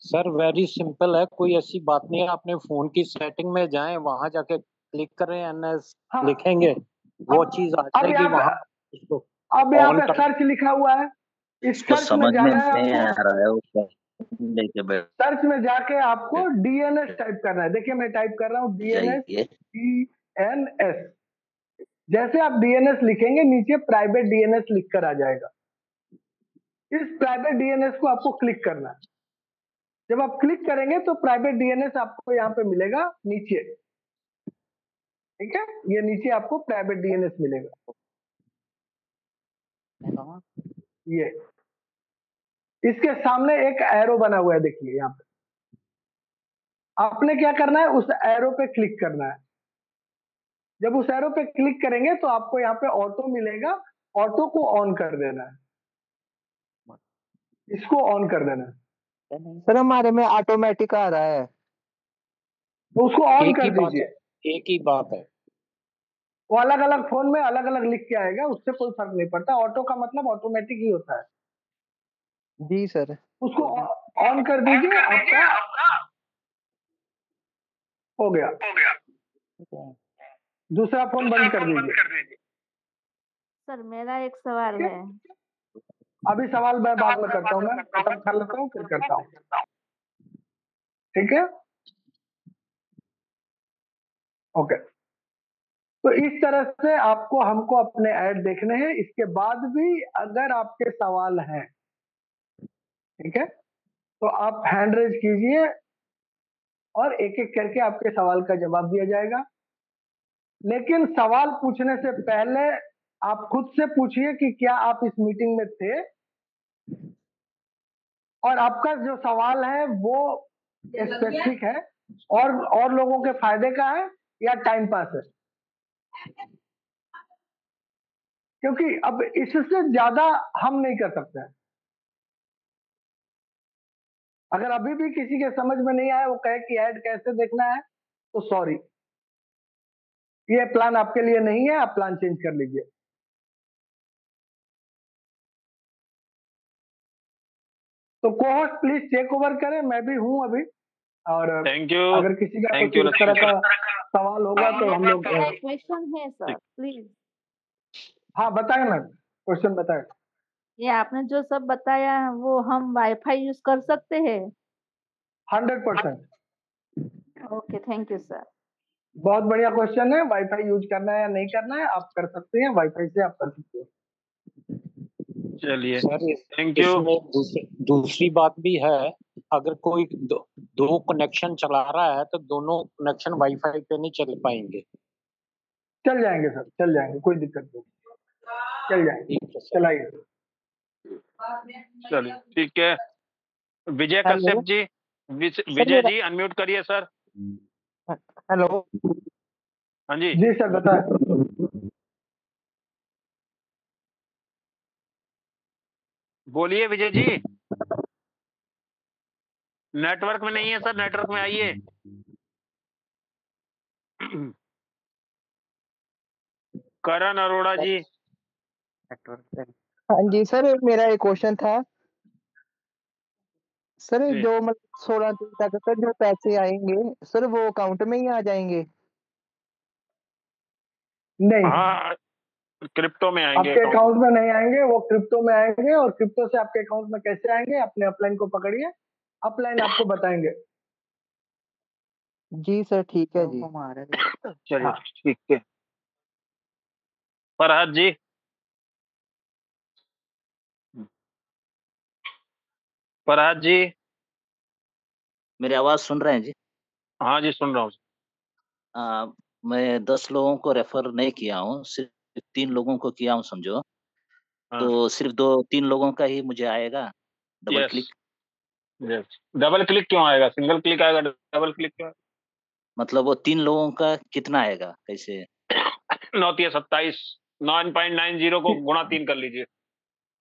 सर वेरी सिंपल है, कोई ऐसी बात नहीं है। अपने फोन की सेटिंग में जाएं, वहां जाके क्लिक करें, एनएस हाँ, लिखेंगे, वो अब चीज आ अब जाएगी यहाँ वहां। पे उसको अब यहाँ ऑन पे कर। सर्च लिखा हुआ है, इस उसको सर्च में समझ में जाना है नहीं आ आपको। रहा है, उसको लेके बैठ सर्च में जाके आपको डीएनएस टाइप करना है। देखिए, मैं टाइप कर रहा हूँ डीएनएस, जाइए। डीएनएस। जैसे आप डीएनएस लिखेंगे, नीचे प्राइवेट डीएनएस लिखकर आ जाएगा। इस प्राइवेट डीएनएस को आपको क्लिक करना है। जब आप क्लिक करेंगे तो प्राइवेट डीएनएस आपको यहाँ पे मिलेगा नीचे, ठीक है। ये नीचे आपको प्राइवेट डीएनएस मिलेगा, ये इसके सामने एक एरो बना हुआ है, देखिए यहाँ पे। आपने क्या करना है, उस एरो पे क्लिक करना है। जब उस एरो पे क्लिक करेंगे तो आपको यहाँ पे ऑटो मिलेगा, ऑटो को ऑन कर देना है, इसको ऑन कर देना है। सर हमारे में ऑटोमेटिक आ रहा है। तो उसको ऑन एक ही कर बात दीजिए। है, एक ही बात है। वो अलग अलग फोन में अलग अलग लिख के आएगा, उससे कोई फर्क नहीं पड़ता। ऑटो का मतलब ऑटोमेटिक ही होता है। जी सर। उसको ऑन कर दीजिए, आपका हो गया। दूसरा फोन बंद कर दीजिए। सर मेरा एक सवाल ठीक है। है, अभी सवाल मैं बाद में करता हूँ, मैं खत्म कर लेता हूँ फिर करता हूँ, ठीक है। ओके, तो इस तरह से आपको हमको अपने ऐड देखने हैं। इसके बाद भी अगर आपके सवाल हैं, ठीक है, तो आप हैंड रेज कीजिए और एक एक करके आपके सवाल का जवाब दिया जाएगा। लेकिन सवाल पूछने से पहले आप खुद से पूछिए कि क्या आप इस मीटिंग में थे, और आपका जो सवाल है वो स्पेसिफिक है और लोगों के फायदे का है या टाइम पास है। क्योंकि अब इससे ज्यादा हम नहीं कर सकते हैं। अगर अभी भी किसी के समझ में नहीं आया, वो कहे कि ऐड कैसे देखना है, तो सॉरी, ये प्लान आपके लिए नहीं है, आप प्लान चेंज कर लीजिए। तो कोहोस्ट प्लीज टेक ओवर करें, मैं भी हूं अभी। और थैंक यू, अगर किसी का थैंक कुछ यू इस तरह का सवाल होगा तो हम लोग मेरा एक क्वेश्चन है सर, प्लीज। हाँ बताएं मैम, क्वेश्चन बताएं। ये आपने जो सब बताया है, वो हम वाईफाई यूज कर सकते हैं? 100%। Okay, thank you sir. बहुत बढ़िया क्वेश्चन है। वाईफाई यूज करना है या नहीं करना है, आप कर सकते हैं, वाईफाई से आप कर सकते हैं। चलिए, सर थैंक यू। इसमें दूसरी बात भी है। अगर कोई दो कनेक्शन चला रहा है तो दोनों कनेक्शन वाईफाई पे नहीं चल पाएंगे। चल जाएंगे सर, चल जाएंगे, कोई दिक्कत नहीं, चल जाएंगे, ठीक है सर। चलाइए। चलिए ठीक है। विजय हेलो कश्यप जी, सर विजय मेरा। जी अनम्यूट करिए सर। हेलो हाँ जी, जी सर बताएं। बोलिए विजय जी। नेटवर्क में नहीं है सर, नेटवर्क में आइए। करण अरोड़ा जी। हाँ जी सर, मेरा एक क्वेश्चन था सर। जी जो मतलब 16 दिन तक सर जो पैसे आएंगे सर, वो अकाउंट में ही आ जाएंगे? नहीं, हाँ, क्रिप्टो में आएंगे आपके अकाउंट। अकाउंट में नहीं आएंगे, वो क्रिप्टो में आएंगे। और क्रिप्टो से आपके अकाउंट में कैसे आएंगे, अपने अपलाइन को पकड़िए, अपलाइन आपको बताएंगे। जी सर, ठीक है जी। चलिए हाँ, ठीक है। फरहद जी। फरहद जी। मेरी आवाज सुन रहे हैं जी? हाँ जी, सुन रहा हूँ। मैं 10 लोगों को रेफर नहीं किया हूँ, सिर्फ 3 लोगों को किया हूँ समझो। हाँ, तो सिर्फ 2-3 लोगों का ही मुझे आएगा double yes click? Yes. Double click क्यों आएगा? सिंगल क्लिक आएगा, डबल क्लिक क्यों मतलब वो 3 लोगों का कितना आएगा कैसे? आएगा? 9 × 27, 9.90 को गुणा 3 कर लीजिए।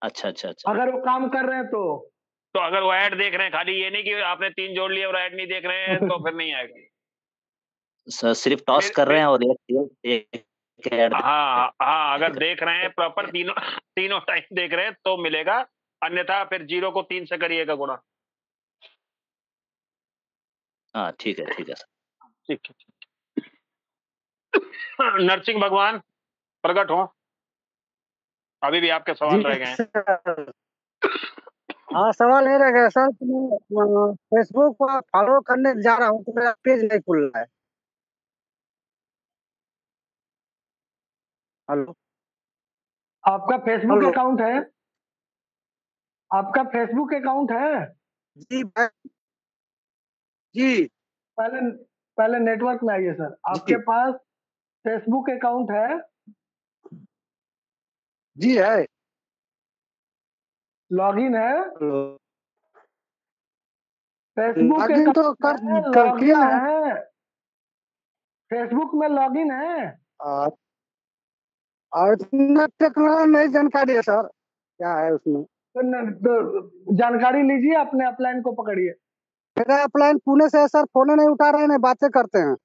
अच्छा। अगर वो काम कर रहे हैं तो अगर वो ऐड देख रहे हैं, खाली ये नहीं कि आपने 3 जोड़ लिए और ऐड नहीं देख रहे हैं, तो फिर नहीं आएगा। सिर्फ टॉस कर रहे हैं और एक ऐड हाँ, अगर देख रहे हैं प्रॉपर तीनों टाइम देख रहे हैं तो मिलेगा, अन्यथा फिर 0 को 3 से करिएगा गुणा। हाँ, ठीक है सर। ठीक है। नरसिंह भगवान प्रकट हो, अभी भी आपके सवाल रह गए हैं। सर। हाँ, सवाल ये रह गया सर कि मैं फेसबुक पर फॉलो करने जा रहा हूँ तो मेरा पेज नहीं खुल रहा है। हेलो आपका फेसबुक हेलो अकाउंट है? आपका फेसबुक अकाउंट है? जी जी पहले पहले नेटवर्क में आइए सर। आपके जी पास फेसबुक अकाउंट है? जी है। लॉगिन है? हेलो फेसबुक लॉगिन तो अकाउंट है, किए लॉगिन हैं। है? फेसबुक में लॉगिन है? और इतना टेक्नोलॉजी नहीं जानकारी है सर, क्या है उसमें। तो जानकारी लीजिए, अपने अपलाइन को पकड़िए। मेरा अपलाइन पुणे से है सर, फोन नहीं उठा रहे हैं, नहीं बातें करते हैं।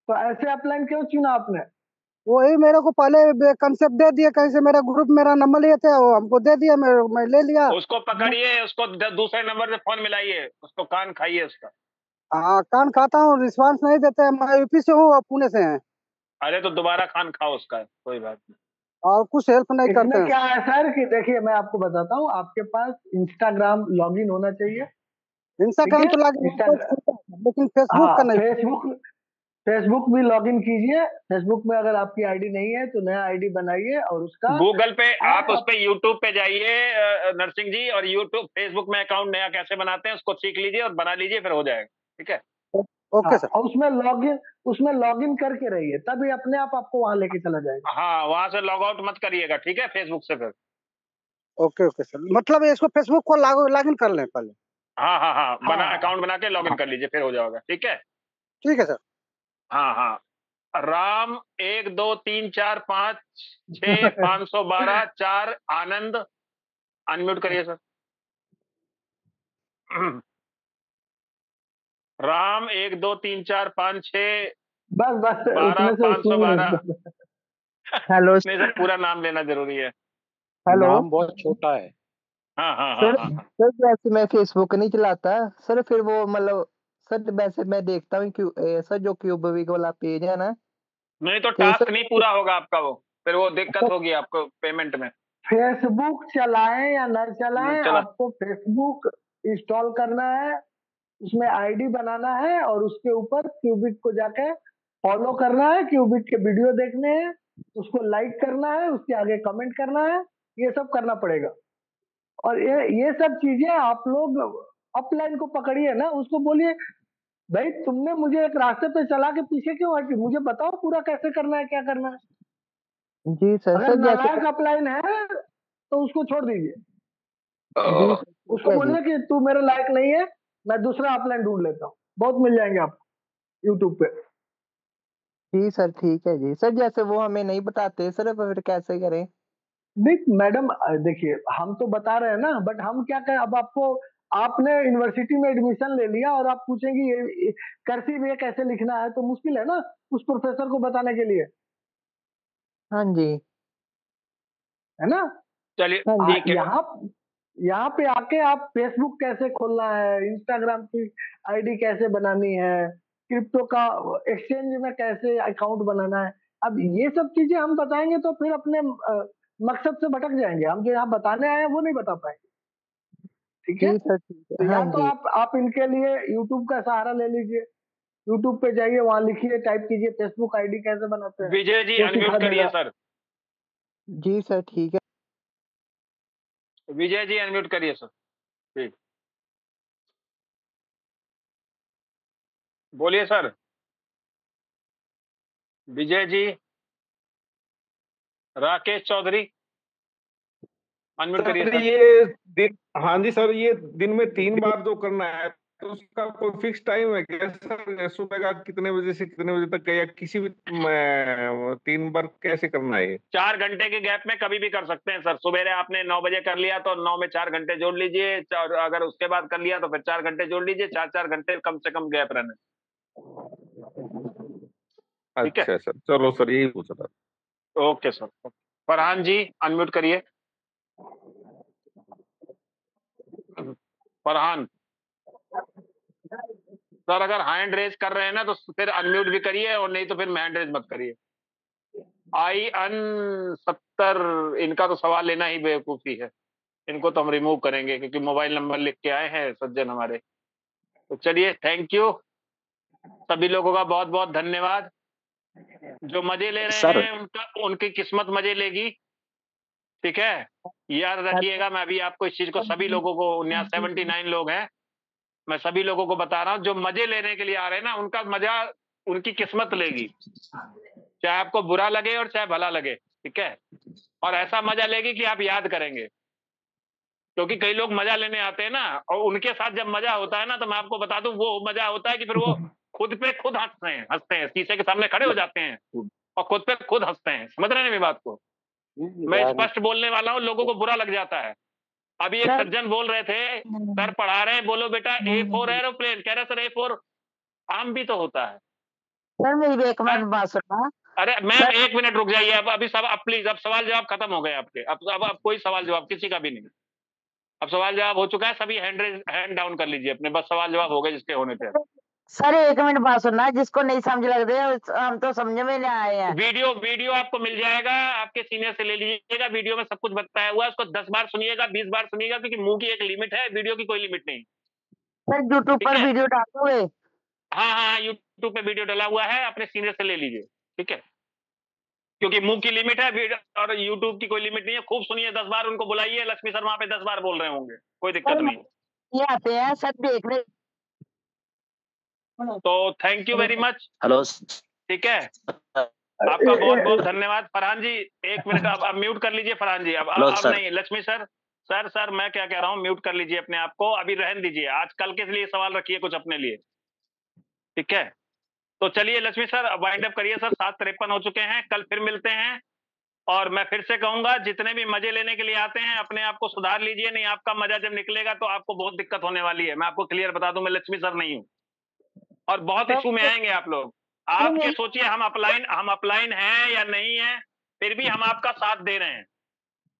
तो ऐसे अपलाइन क्यों चुना आपने? वही मेरे को पहले कंसेप्ट दे दिए, कहीं से मेरा ग्रुप मेरा नंबर लिए थे, वो हमको दे दिया, मैं ले लिया। उसको पकड़िए, उसको दूसरे नंबर से फोन मिलाइए, उसको कान खाइए उसका। हाँ, कान खाता हूँ, रिस्पांस नहीं देते हैं। मैं यूपी से हूँ और पुणे से हैं, अरे तो दोबारा खान खाओ उसका, कोई बात नहीं। और कुछ हेल्प नहीं करते इसमें हैं। क्या है सर कि देखिए, मैं आपको बताता हूँ, आपके पास इंस्टाग्राम लॉगिन होना चाहिए। ठीक इंस्टाग्राम है, तो लॉगिन इंस्टाग्राम। लेकिन फेसबुक का हाँ, नहीं। फेसबुक भी लॉगिन कीजिए। फेसबुक में अगर आपकी आईडी नहीं है तो नया आईडी बनाइए और उसका गूगल पे आप ऐप उस पे यूट्यूब पे जाइए नरसिंह जी, और यूट्यूब फेसबुक में अकाउंट नया कैसे बनाते हैं उसको सीख लीजिए और बना लीजिए, फिर हो जाएगा। ठीक है, ओके सर। और उसमें लॉगिन करके रहिए, तभी अपने आप आपको वहां लेके चला जाएगा। हाँ, वहां से लॉग आउट मत करिएगा, ठीक है, फेसबुक से फिर। ओके सर, मतलब इसको फेसबुक को लॉगिन कर लें पहले। हाँ, बना हाँ अकाउंट बना के लॉगिन कर लीजिए, फिर हो जाएगा। ठीक है, ठीक है सर। हाँ। राम 1 2 3 4 5 6 512 4 आनंद, अनम्यूट करिए सर। राम 1 2 3 4 5 6 बस 12 उसमें से 512। हेलो नहीं सर, पूरा नाम लेना जरूरी है। हेलो नाम बहुत छोटा है। हाँ। सर सर वैसे मैं फेसबुक नहीं चलाता सर, फिर वो मतलब सर वैसे मैं देखता हूँ सर जो क्यूबिक वाला पेज है ना, नहीं तो तो टास्क सर नहीं पूरा होगा आपका, वो फिर वो दिक्कत होगी आपको पेमेंट में। फेसबुक चलाएं या न चलाएं, चला आपको फेसबुक इंस्टॉल करना है, उसमें आईडी बनाना है और उसके ऊपर क्यूबिक को जाके फॉलो करना है, क्यूबिक के वीडियो देखने हैं, उसको लाइक करना है, उसके आगे कमेंट करना है, ये सब करना पड़ेगा। और ये सब चीजें आप लोग अपलाइन को पकड़िए ना, उसको बोलिए भाई तुमने मुझे एक रास्ते पे चला के पीछे क्यों हटी, मुझे बताओ पूरा कैसे करना है, क्या करना है। जी सर अगर सर जैसे नालायक अपलाइन है तो उसको छोड़ दीजिए, जी सर ठीक उसको है जी। बोलिए कि तू मेरे लायक नहीं है, मैं दूसरा अपलाइन ढूंढ लेता हूँ, बहुत मिल जाएंगे आपको यूट्यूब पे। जी सर ठीक है जी। सर जैसे वो हमें नहीं बताते सर, अब फिर कैसे करें? देख मैडम, देखिए हम तो बता रहे हैं ना, बट हम क्या करें अब आपको। आपने यूनिवर्सिटी में एडमिशन ले लिया और आप पूछेंगे ये कर्सिव ये कैसे लिखना है, तो मुश्किल है ना उस प्रोफेसर को बताने के लिए, हाँ जी। है ना। चलिए ठीक है। यहाँ यहाँ पे आके आप फेसबुक कैसे खोलना है, इंस्टाग्राम की आईडी कैसे बनानी है, क्रिप्टो का एक्सचेंज में कैसे अकाउंट बनाना है, अब ये सब चीजें हम बताएंगे तो फिर अपने मकसद से भटक जाएंगे, हम जो यहाँ बताने आए हैं वो नहीं बता पाएंगे। ठीक है, जी सर ठीक तो है, हाँ या तो जी। आप इनके लिए यूट्यूब का सहारा ले लीजिए। यूट्यूब पे जाइए, वहां लिखिए, टाइप कीजिए फेसबुक आईडी कैसे बनाते हैं, विजय जी वो अनम्यूट सिखा करिए देगा। सर। जी सर ठीक है। विजय जी अनम्यूट करिए सर। ठीक। बोलिए सर। विजय जी, राकेश चौधरी, अनम्यूट करिए सर सर। ये हाँ जी सर, ये दिन में 3 बार जो करना है तो उसका कोई फिक्स टाइम है क्या सर? सुबह का कितने बजे से कितने बजे तक, या किसी भी 3 बार कैसे करना है? 4 घंटे के गैप में कभी भी कर सकते हैं सर। सुबेरे आपने 9 बजे कर लिया तो 9 में 4 घंटे जोड़ लीजिए, और अगर उसके बाद कर लिया तो फिर 4 घंटे जोड़ लीजिए। 4-4 घंटे कम से कम गैप रहना। ठीक है, अच्छा सर, चलो सर, यही पूछ रहा था। Okay sir. Farhan ji, unmute करिए। फरहान सर, अगर हैंड रेज कर रहे हैं ना तो फिर अनम्यूट भी करिए, और नहीं तो फिर हैंड रेज मत करिए। आई अन 70, इनका तो सवाल लेना ही बेवकूफी है। इनको तो हम रिमूव करेंगे क्योंकि मोबाइल नंबर लिख के आए हैं सज्जन हमारे। तो चलिए, थैंक यू सभी लोगों का, बहुत बहुत धन्यवाद। जो मजे ले रहे सर हैं उनकी किस्मत मजे लेगी। ठीक है, याद रखिएगा। मैं अभी आपको इस चीज को, सभी लोगों को, यहाँ 79 लोग हैं, मैं सभी लोगों को बता रहा हूँ, जो मजे लेने के लिए आ रहे हैं ना, उनका मजा उनकी किस्मत लेगी, चाहे आपको बुरा लगे और चाहे भला लगे। ठीक है, और ऐसा मजा लेगी कि आप याद करेंगे। क्योंकि कई लोग मजा लेने आते हैं ना, और उनके साथ जब मजा होता है ना, तो मैं आपको बता दूं, वो मजा होता है कि फिर वो खुद पे खुद हंसते हैं, शीशे के सामने खड़े हो जाते हैं और खुद पे खुद हंसते हैं। समझ रहे हैं मेरी बात को? मैं स्पष्ट बोलने वाला हूँ, लोगों को बुरा लग जाता है। अभी एक सज्जन बोल रहे थे, सर पढ़ा रहे हैं, बोलो बेटा A4 एरोप्लेन, कह रहे सर A4 आम भी तो होता है। सर मेरी एक मिनट बात सुनना। अरे मैम 1 मिनट रुक जाइए। अब अभी सब, अब प्लीज, अब सवाल जवाब खत्म हो गए आपके। अब कोई सवाल जवाब किसी का भी नहीं। अब सवाल जवाब हो चुका है, सभी हैंड डाउन कर लीजिए अपने, बस सवाल जवाब हो गए जिसके होने थे। सर 1 मिनट बात सुनना, जिसको नहीं समझ लग रही है हम तो समझ में नहीं आए हैं। वीडियो आपको मिल जाएगा, आपके सीनियर से ले लीजिएगा। वीडियो में सब कुछ बताया हुआ है, उसको 10 बार सुनिएगा, 20 बार सुनिएगा, क्योंकि मुंह की एक लिमिट है, वीडियो की कोई लिमिट नहीं। सर यूट्यूब पर वीडियो डालोगे? हाँ, यूट्यूब पे वीडियो डाला हुआ है, अपने सीनियर से ले लीजिए। ठीक है, क्योंकि मुंह की लिमिट है और यूट्यूब की कोई लिमिट नहीं है। खूब सुनिए, 10 बार उनको बुलाइए। लक्ष्मी सर वहां पे 10 बार बोल रहे होंगे, कोई दिक्कत नहीं। ये आते हैं सब देखने। तो thank you very much. Hello. ठीक है, आपका बहुत बहुत धन्यवाद। फरहान जी 1 मिनट, अब म्यूट कर लीजिए फरहान जी। अब नहीं, लक्ष्मी सर, सर मैं क्या कह रहा हूँ, म्यूट कर लीजिए अपने आप को, अभी रहने दीजिए। आज कल के लिए सवाल रखिए कुछ अपने लिए। ठीक है, तो चलिए लक्ष्मी सर वाइंड अप करिए सर। 7:53 हो चुके हैं, कल फिर मिलते हैं। और मैं फिर से कहूंगा, जितने भी मजे लेने के लिए आते हैं, अपने आप को सुधार लीजिए, नहीं आपका मजा जब निकलेगा तो आपको बहुत दिक्कत होने वाली है। मैं आपको क्लियर बता दूं, मैं लक्ष्मी सर नहीं हूं, और बहुत इशू में आएंगे आप लोग। आप ये सोचिए, हम अपलाइन हैं या नहीं है, फिर भी हम आपका साथ दे रहे हैं।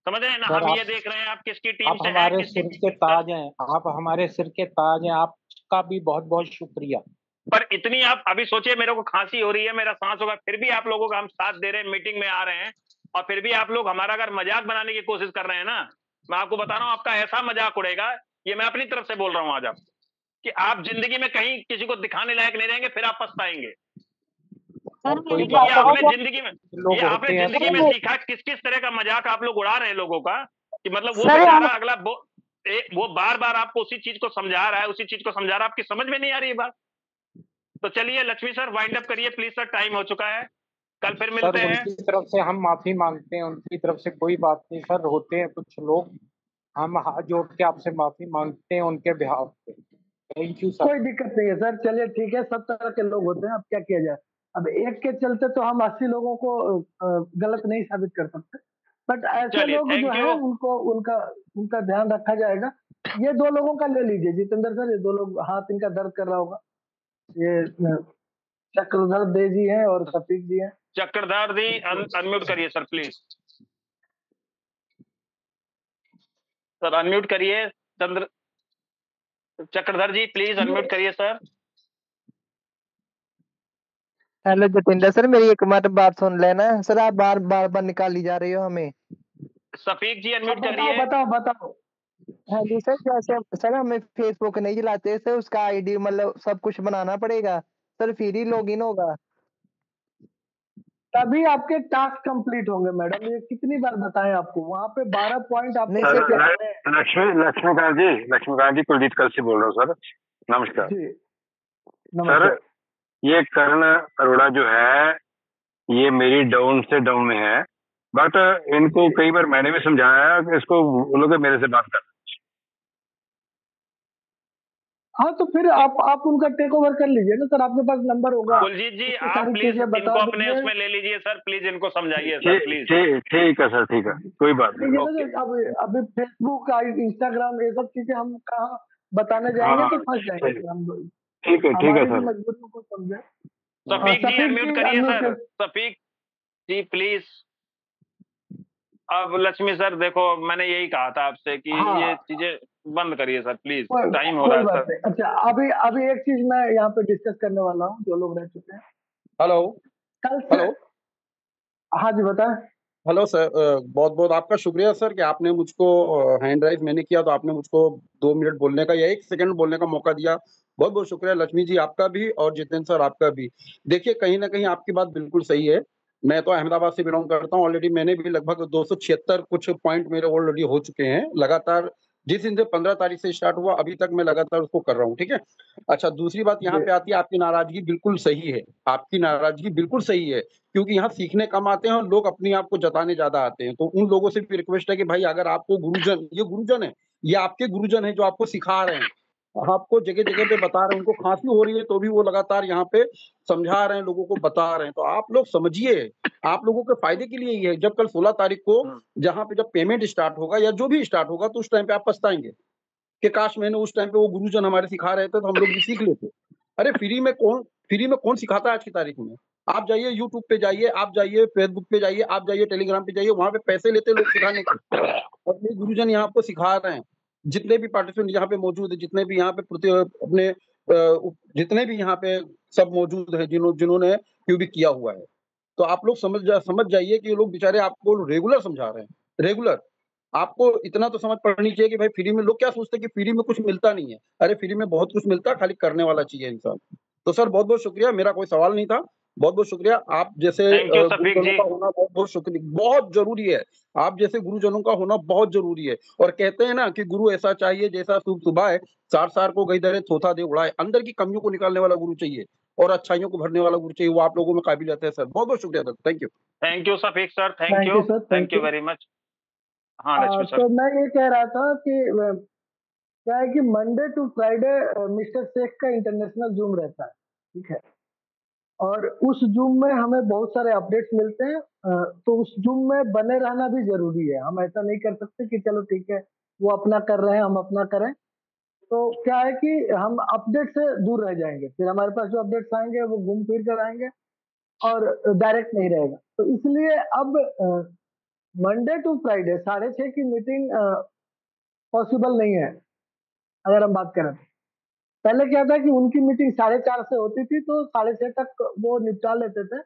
समझ रहे हैं ना? हम ये देख रहे हैं आप किसकी टीम से हैं। हमारे सिर के ताज हैं, आप हमारे सिर के ताज हैं, आपका भी बहुत बहुत शुक्रिया। पर इतनी आप अभी सोचिए, मेरे को खांसी हो रही है, मेरा सांस होगा, फिर भी आप लोगों का हम साथ दे रहे हैं, मीटिंग में आ रहे हैं, और फिर भी आप लोग हमारा अगर मजाक बनाने की कोशिश कर रहे हैं ना, मैं आपको बता रहा हूं, आपका ऐसा मजाक उड़ेगा। ये मैं अपनी तरफ से बोल रहा हूं आज, आप कि आप जिंदगी में कहीं किसी को दिखाने लायक नहीं रहेंगे, फिर आप पछताएंगे। ये आपने जिंदगी में सीखा किस किस तरह का मजाक आप लोग उड़ा रहे हैं लोगों का, कि मतलब वो बेचारा अगला वो बार बार आपको उसी चीज को समझा रहा है, आपकी समझ में नहीं आ रही बात। तो चलिए लक्ष्मी सर वाइंड अप करिए प्लीज सर, टाइम हो चुका है, कल फिर मिलते हैं। उनकी तरफ से हम माफी मांगते हैं, उनकी तरफ से कोई बात नहीं सर। होते हैं कुछ लोग, हम हाथ जोड़ के आपसे माफी मांगते हैं उनके बिहाफ पे। Thank you sir. कोई दिक्कत नहीं है सर, चलिए ठीक है, सब तरह के लोग होते हैं, अब क्या किया जाए। अब एक के चलते तो हम 80 लोगों को गलत नहीं साबित कर सकते, बट ऐसे लोग जो है उनको उनका ध्यान रखा जाएगा। ये 2 लोगों का ले लीजिए, जितेंद्र सर, ये 2 लोग हाथ इनका दर्द कर रहा होगा, ये चक्रधर दे जी हैं और सफीक जी हैं। चक्रधर दी अनम्यूट करिए सर प्लीज, सर अनम्यूट करिए। चक्रधर जी प्लीज अनम्यूट करिए सर। हेलो जितेंद्र सर, मेरी एक बात सुन लेना सर, आप बार बार निकाली जा रही हो हमें। सफीक जी अनम्यूट करिए। बताओ। हाँ जी सर, जैसे सर हमें फेसबुक नहीं चलाते सर, उसका आईडी मतलब सब कुछ बनाना पड़ेगा सर, फिर ही लॉगिन होगा, तभी आपके टास्क कंप्लीट होंगे मैडम। ये कितनी बार बताएं आपको, वहाँ पे 12 पॉइंट आपको। लक्ष्मीकांत जी कुलजीत कल से बोल रहा हूँ सर, नमस्कार जी। सर। ये कर्ण अरोड़ा जो है ये मेरी डाउन से डाउन में है, बट इनको कई बार मैंने भी समझाया है कि इसको बोलो कि मेरे से बात कर। हाँ तो फिर आप उनका टेक ओवर कर लीजिए ना सर, आपके पास नंबर होगा, कुलजीत जी उसको आप सारी प्लीज चीजें बता इनको अपने दीजिए। उसमें ले लीजिए सर, प्लीज इनको समझाइए सर प्लीज। ठीक है सर, ठीक है, कोई बात ठीक नहीं। है ना सर, अभी फेसबुक इंस्टाग्राम ये सब चीजें हम कहाँ बताने जाएंगे हाँ तो फंस जाएंगे फिर हम लोग, ठीक है हमारी भी सर। मजबूरियों को समझे। सफीक जी अनम्यूट करिए unmute sir, Safiq ji please. अब लक्ष्मी सर देखो मैंने यही कहा था आपसे कि हाँ। ये चीजें बंद करिए सर प्लीज, कोई टाइम हो रहा है बात सर। नहीं। अच्छा अभी एक चीज मैं यहाँ पे डिस्कस करने वाला हूँ, जो लोग रह चुके हैं। हेलो कल से हाँ जी बताएं। हेलो सर, बहुत बहुत आपका शुक्रिया सर कि आपने मुझको हैंड राइज मैंने किया तो आपने मुझको 2 मिनट बोलने का या 1 सेकंड बोलने का मौका दिया। बहुत बहुत शुक्रिया लक्ष्मी जी आपका भी और जितेंद्र सर आपका भी। देखिए कहीं ना कहीं आपकी बात बिल्कुल सही है। मैं तो अहमदाबाद से बिलोंग करता हूँ, ऑलरेडी मैंने भी लगभग 276 कुछ पॉइंट मेरे ऑलरेडी हो चुके हैं लगातार। जिस दिन से 15 तारीख से स्टार्ट हुआ अभी तक मैं लगातार उसको कर रहा हूँ, ठीक है। अच्छा दूसरी बात यहाँ पे आती है, आपकी नाराजगी बिल्कुल सही है, आपकी नाराजगी बिल्कुल सही है, क्योंकि यहाँ सीखने कम आते हैं और लोग अपने आप को जताने ज्यादा आते हैं। तो उन लोगों से भी रिक्वेस्ट है कि भाई अगर आपको गुरुजन, ये गुरुजन है, ये आपके गुरुजन है जो आपको सिखा रहे हैं, आपको जगह जगह पे बता रहे हैं, उनको खांसी हो रही है तो भी वो लगातार यहाँ पे समझा रहे हैं, लोगों को बता रहे हैं। तो आप लोग समझिए, आप लोगों के फायदे के लिए ही है। जब कल 16 तारीख को जहाँ पे जब पेमेंट स्टार्ट होगा या जो भी स्टार्ट होगा तो उस टाइम पे आप पछताएंगे कि काश मैंने उस टाइम पे वो गुरुजन हमारे सिखा रहे थे तो हम लोग भी सीख लेते। अरे फ्री में कौन सिखाता है आज की तारीख में। आप जाइए यूट्यूब पे जाइए, आप जाइए फेसबुक पे जाइए, आप जाइए टेलीग्राम पे जाइए, वहां पे पैसे लेते लोग सिखाने के, और ये गुरुजन यहाँ आपको सिखा रहे हैं। जितने भी पार्टिसिपेंट यहाँ पे मौजूद है, जितने भी यहाँ पे अपने जितने भी यहाँ पे सब मौजूद है जिन्होंने क्यूबी किया हुआ है, तो आप लोग समझ जाइए कि ये लोग बेचारे आपको रेगुलर समझा रहे हैं, रेगुलर। आपको इतना तो समझ पड़नी चाहिए कि भाई फ्री में, लोग क्या सोचते हैं कि फ्री में कुछ मिलता नहीं है। अरे फ्री में बहुत कुछ मिलता है, खाली करने वाला चाहिए इंसान। तो सर बहुत बहुत शुक्रिया, मेरा कोई सवाल नहीं था। बहुत बहुत शुक्रिया। आप जैसे गुरुजनों का होना बहुत बहुत शुक्रिया, बहुत जरूरी है। आप जैसे गुरुजनों का होना बहुत जरूरी है। और कहते हैं ना कि गुरु ऐसा चाहिए जैसा शुभ सुभाए, सार सार को गई दरे थोथा दे उड़ाए। अंदर की कमियों को निकालने वाला गुरु चाहिए और अच्छाइयों को भरने वाला गुरु चाहिए। वो आप लोगों में काबिलियत है सर। बहुत बहुत शुक्रिया sir, thank you. Thank you Shafiq sir, Thank you, sir, thank you very much. हाँ लक्ष्मी सर। तो मैं ये कह रहा था कि क्या है कि Monday to Friday mister Sheikh का इंटरनेशनल जूम रहता है, ठीक है। और उस जूम में हमें बहुत सारे अपडेट्स मिलते हैं, तो उस जूम में बने रहना भी जरूरी है। हम ऐसा नहीं कर सकते कि चलो ठीक है वो अपना कर रहे हैं हम अपना करें। तो क्या है कि हम अपडेट से दूर रह जाएंगे, फिर हमारे पास जो अपडेट्स आएंगे वो घूम फिर कर आएंगे और डायरेक्ट नहीं रहेगा। तो इसलिए अब मंडे टू फ्राइडे 6:30 की मीटिंग पॉसिबल नहीं है। अगर हम बात करें पहले क्या था कि उनकी मीटिंग 4:30 से होती थी, तो 6:30 तक वो निपटा लेते थे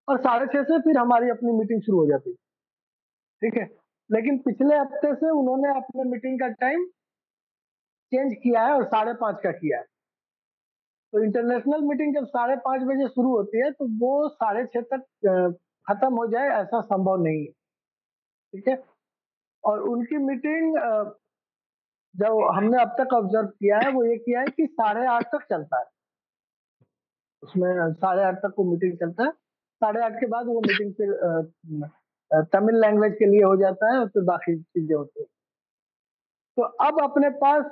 और 6:30 से फिर हमारी अपनी मीटिंग शुरू हो जाती, ठीक है। लेकिन पिछले हफ्ते से उन्होंने अपने मीटिंग का टाइम चेंज किया है और 5:30 का किया है। तो इंटरनेशनल मीटिंग जब 5:30 बजे शुरू होती है तो वो 6:30 तक खत्म हो जाए ऐसा संभव नहीं है, ठीक है। और उनकी मीटिंग जो हमने अब तक ऑब्जर्व किया है वो ये किया है कि 8:30 तक चलता है, उसमें 8:30 तक वो मीटिंग चलता है। 8:30 के बाद वो मीटिंग फिर तमिल लैंग्वेज के लिए हो जाता है और फिर बाकी चीजें होती है। तो अब अपने पास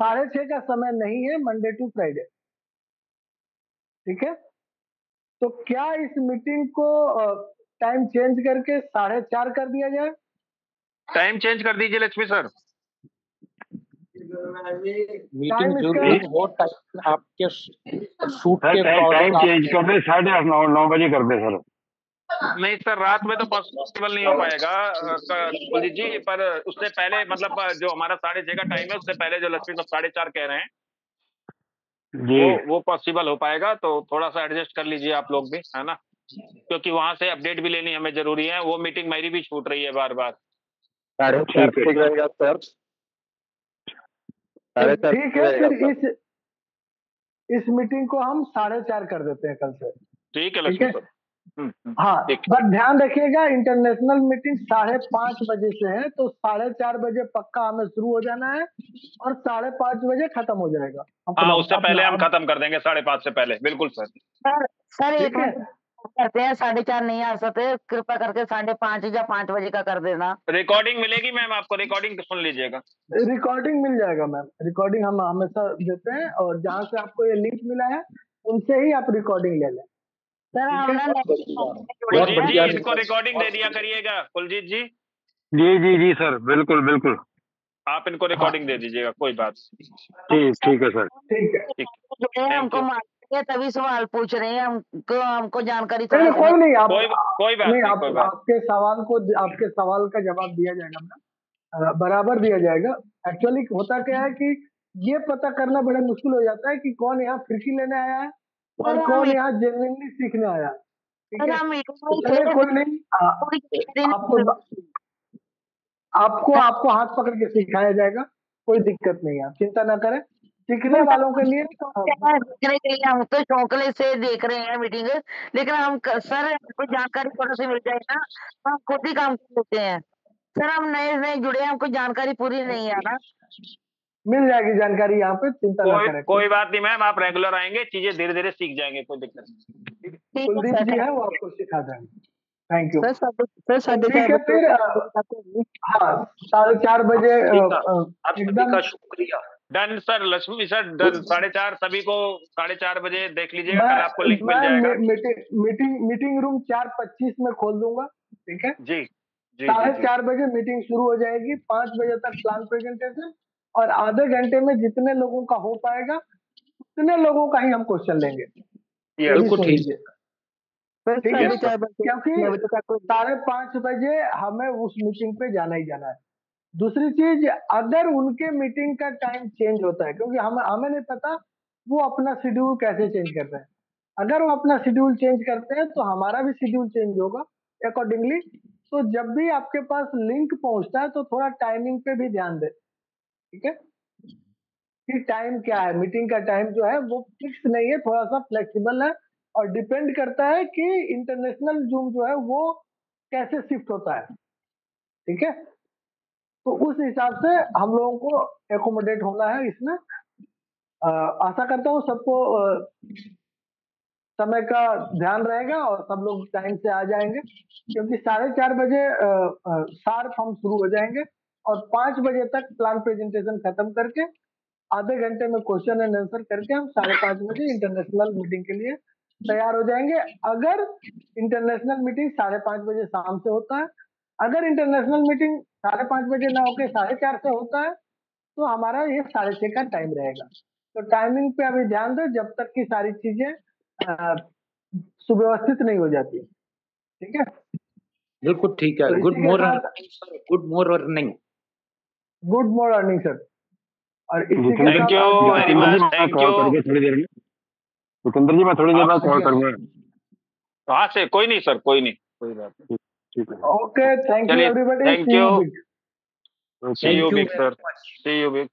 6:30 का समय नहीं है मंडे टू फ्राइडे, ठीक है। तो क्या इस मीटिंग को टाइम चेंज करके 4:30 कर दिया जाए? टाइम चेंज कर दीजिए लक्ष्मी सर। मीटिंग जरूर हो, आपके शूट के टाइम चेंज कर दे, 8:30 9 बजे कर दे सर। नहीं सर रात में तो पॉसिबल नहीं हो पाएगा कुलजीत जी, पर उससे पहले मतलब जो हमारा 6:30 का टाइम है उससे पहले जो लक्ष्मी साहब 4:30 कह रहे हैं वो पॉसिबल हो पाएगा। तो थोड़ा सा एडजस्ट कर लीजिए आप लोग भी, है ना, क्योंकि वहां से अपडेट भी लेनी हमें जरूरी है। वो मीटिंग मेरी भी छूट रही है बार बार। ठीक रहेगा सर। ठीक है, फिर इस मीटिंग को हम 4:30 कर देते हैं कल से। ठीक है लक्ष्मी सर। हाँ, बस ध्यान रखिएगा इंटरनेशनल मीटिंग 5:30 बजे से है, तो 4:30 बजे पक्का हमें शुरू हो जाना है और 5:30 बजे खत्म हो जाएगा। हाँ उससे पहले हम खत्म कर देंगे 5:30 से पहले, बिल्कुल सर। सर एक ठीक है? मिनट कहते हैं 4:30 नहीं आ सकते, कृपया करके 5:30 या 5 बजे का कर देना। रिकॉर्डिंग मिलेगी मैम आपको, रिकॉर्डिंग सुन लीजिएगा। रिकॉर्डिंग मिल जाएगा मैम, रिकॉर्डिंग हम हमेशा देते हैं, और जहाँ से आपको ये लिंक मिला है उनसे ही आप रिकॉर्डिंग ले लें। सर ठीक हम है? ना कुलजीत जी इनको रिकॉर्डिंग दे दिया करिएगा, कुलजीत जी जी जी जी सर, बिल्कुल बिल्कुल। आप इनको रिकॉर्डिंग दे दीजिएगा, कोई बात। ठीक है सर। ठीक है। थैंक हमको यू। मार तभी सवाल पूछ रहे हैं, हमको जानकारी नहीं थोड़ी नहीं, कोई नहीं, आप कोई बात नहीं, नहीं, आप कोई बात। आपके सवाल का जवाब दिया जाएगा मैम, बराबर दिया जाएगा। एक्चुअली होता क्या है कि ये पता करना बड़ा मुश्किल हो जाता है कि कौन यहाँ फिरकी लेने आया है और कौन यहाँ जेन्युइनली सीखने आया है। ठीक है? तो चलिए कोई नहीं, आपको हाथ पकड़ के सिखाया जाएगा, कोई दिक्कत नहीं है, आप चिंता ना करें। सीखने वालों के लिए देखने के लिए हम तो चौंकले से देख रहे हैं मीटिंग, लेकिन हम सर हमको जानकारी थोड़ा सी मिल जाए ना तो हम खुद ही काम कर लेते हैं। सर हम नए जुड़े हैं, हमको जानकारी पूरी नहीं है ना। मिल जाएगी जानकारी यहाँ पे, चिंता ना करें। कोई बात नहीं मैम, आप रेगुलर आएंगे, चीजें धीरे धीरे सीख जाएंगे, कोई दिक्कत नहीं। कुलदीप जी है वो आपको सिखा देंगे। Thank you sir. ठीक है फिर, हाँ 4:30 बजे एकदम शुक्रिया। Done sir, Lakshmi sir done. 4:30 सभी को 4:30 बजे देख लीजिएगा, कल आपको लिंक मिल जाएगा। मीटिंग रूम 4:25 में खोल दूंगा। ठीक है जी। 4:30 बजे मीटिंग शुरू हो जाएगी, 5 बजे तक प्लान प्रेजेंटेशन, और आधे घंटे में जितने लोगों का हो पाएगा उतने लोगों का ही हम क्वेश्चन लेंगे। बिल्कुल ठीक है। ठीक है, क्योंकि 5:30 बजे हमें उस मीटिंग पे जाना ही जाना है। दूसरी चीज, अगर उनके मीटिंग का टाइम चेंज होता है, क्योंकि हमें नहीं पता वो अपना शेड्यूल कैसे चेंज कर रहे हैं, अगर वो अपना शेड्यूल चेंज करते हैं तो हमारा भी शेड्यूल चेंज होगा अकॉर्डिंगली। तो जब भी आपके पास लिंक पहुंचता है तो थोड़ा टाइमिंग पे भी ध्यान दें। ठीक है, कि टाइम क्या है, मीटिंग का टाइम जो है वो फिक्स नहीं है, थोड़ा सा फ्लेक्सिबल है, और डिपेंड करता है कि इंटरनेशनल जूम जो है वो कैसे शिफ्ट होता है। ठीक है, तो उस हिसाब से हम लोगों को एकोमोडेट होना है इसमें। आशा करता हूँ सबको समय का ध्यान रहेगा और सब लोग टाइम से आ जाएंगे, क्योंकि 4:30 बजे शार्प हम शुरू हो जाएंगे, और 5 बजे तक प्लान प्रेजेंटेशन खत्म करके आधे घंटे में क्वेश्चन एंड आंसर करके हम 5:30 बजे इंटरनेशनल मीटिंग के लिए तैयार हो जाएंगे। अगर इंटरनेशनल मीटिंग 5:30 बजे शाम से होता है, अगर इंटरनेशनल मीटिंग 5:30 बजे ना होकर 4:30 से होता है, तो हमारा ये 6:30 का टाइम रहेगा। तो टाइमिंग पे अभी ध्यान दो जब तक की सारी चीजें सुव्यवस्थित नहीं हो जाती। ठीक है, बिल्कुल ठीक है। तो गुड इसी के मॉर्निंग साथ good morning good morning sir. और इसी के थैंक साथ यू आज वेरी का मच, थैंक यू। थोड़ी देर में सिकंदर जी, मैं थोड़ी देर बाद कॉल करूंगा। हाँ से कोई नहीं सर, कोई नहीं, कोई बात नहीं। ठीक है, ओके, थैंक यू चलिए, everybody, thank see you you, big. See you big sir, see you big.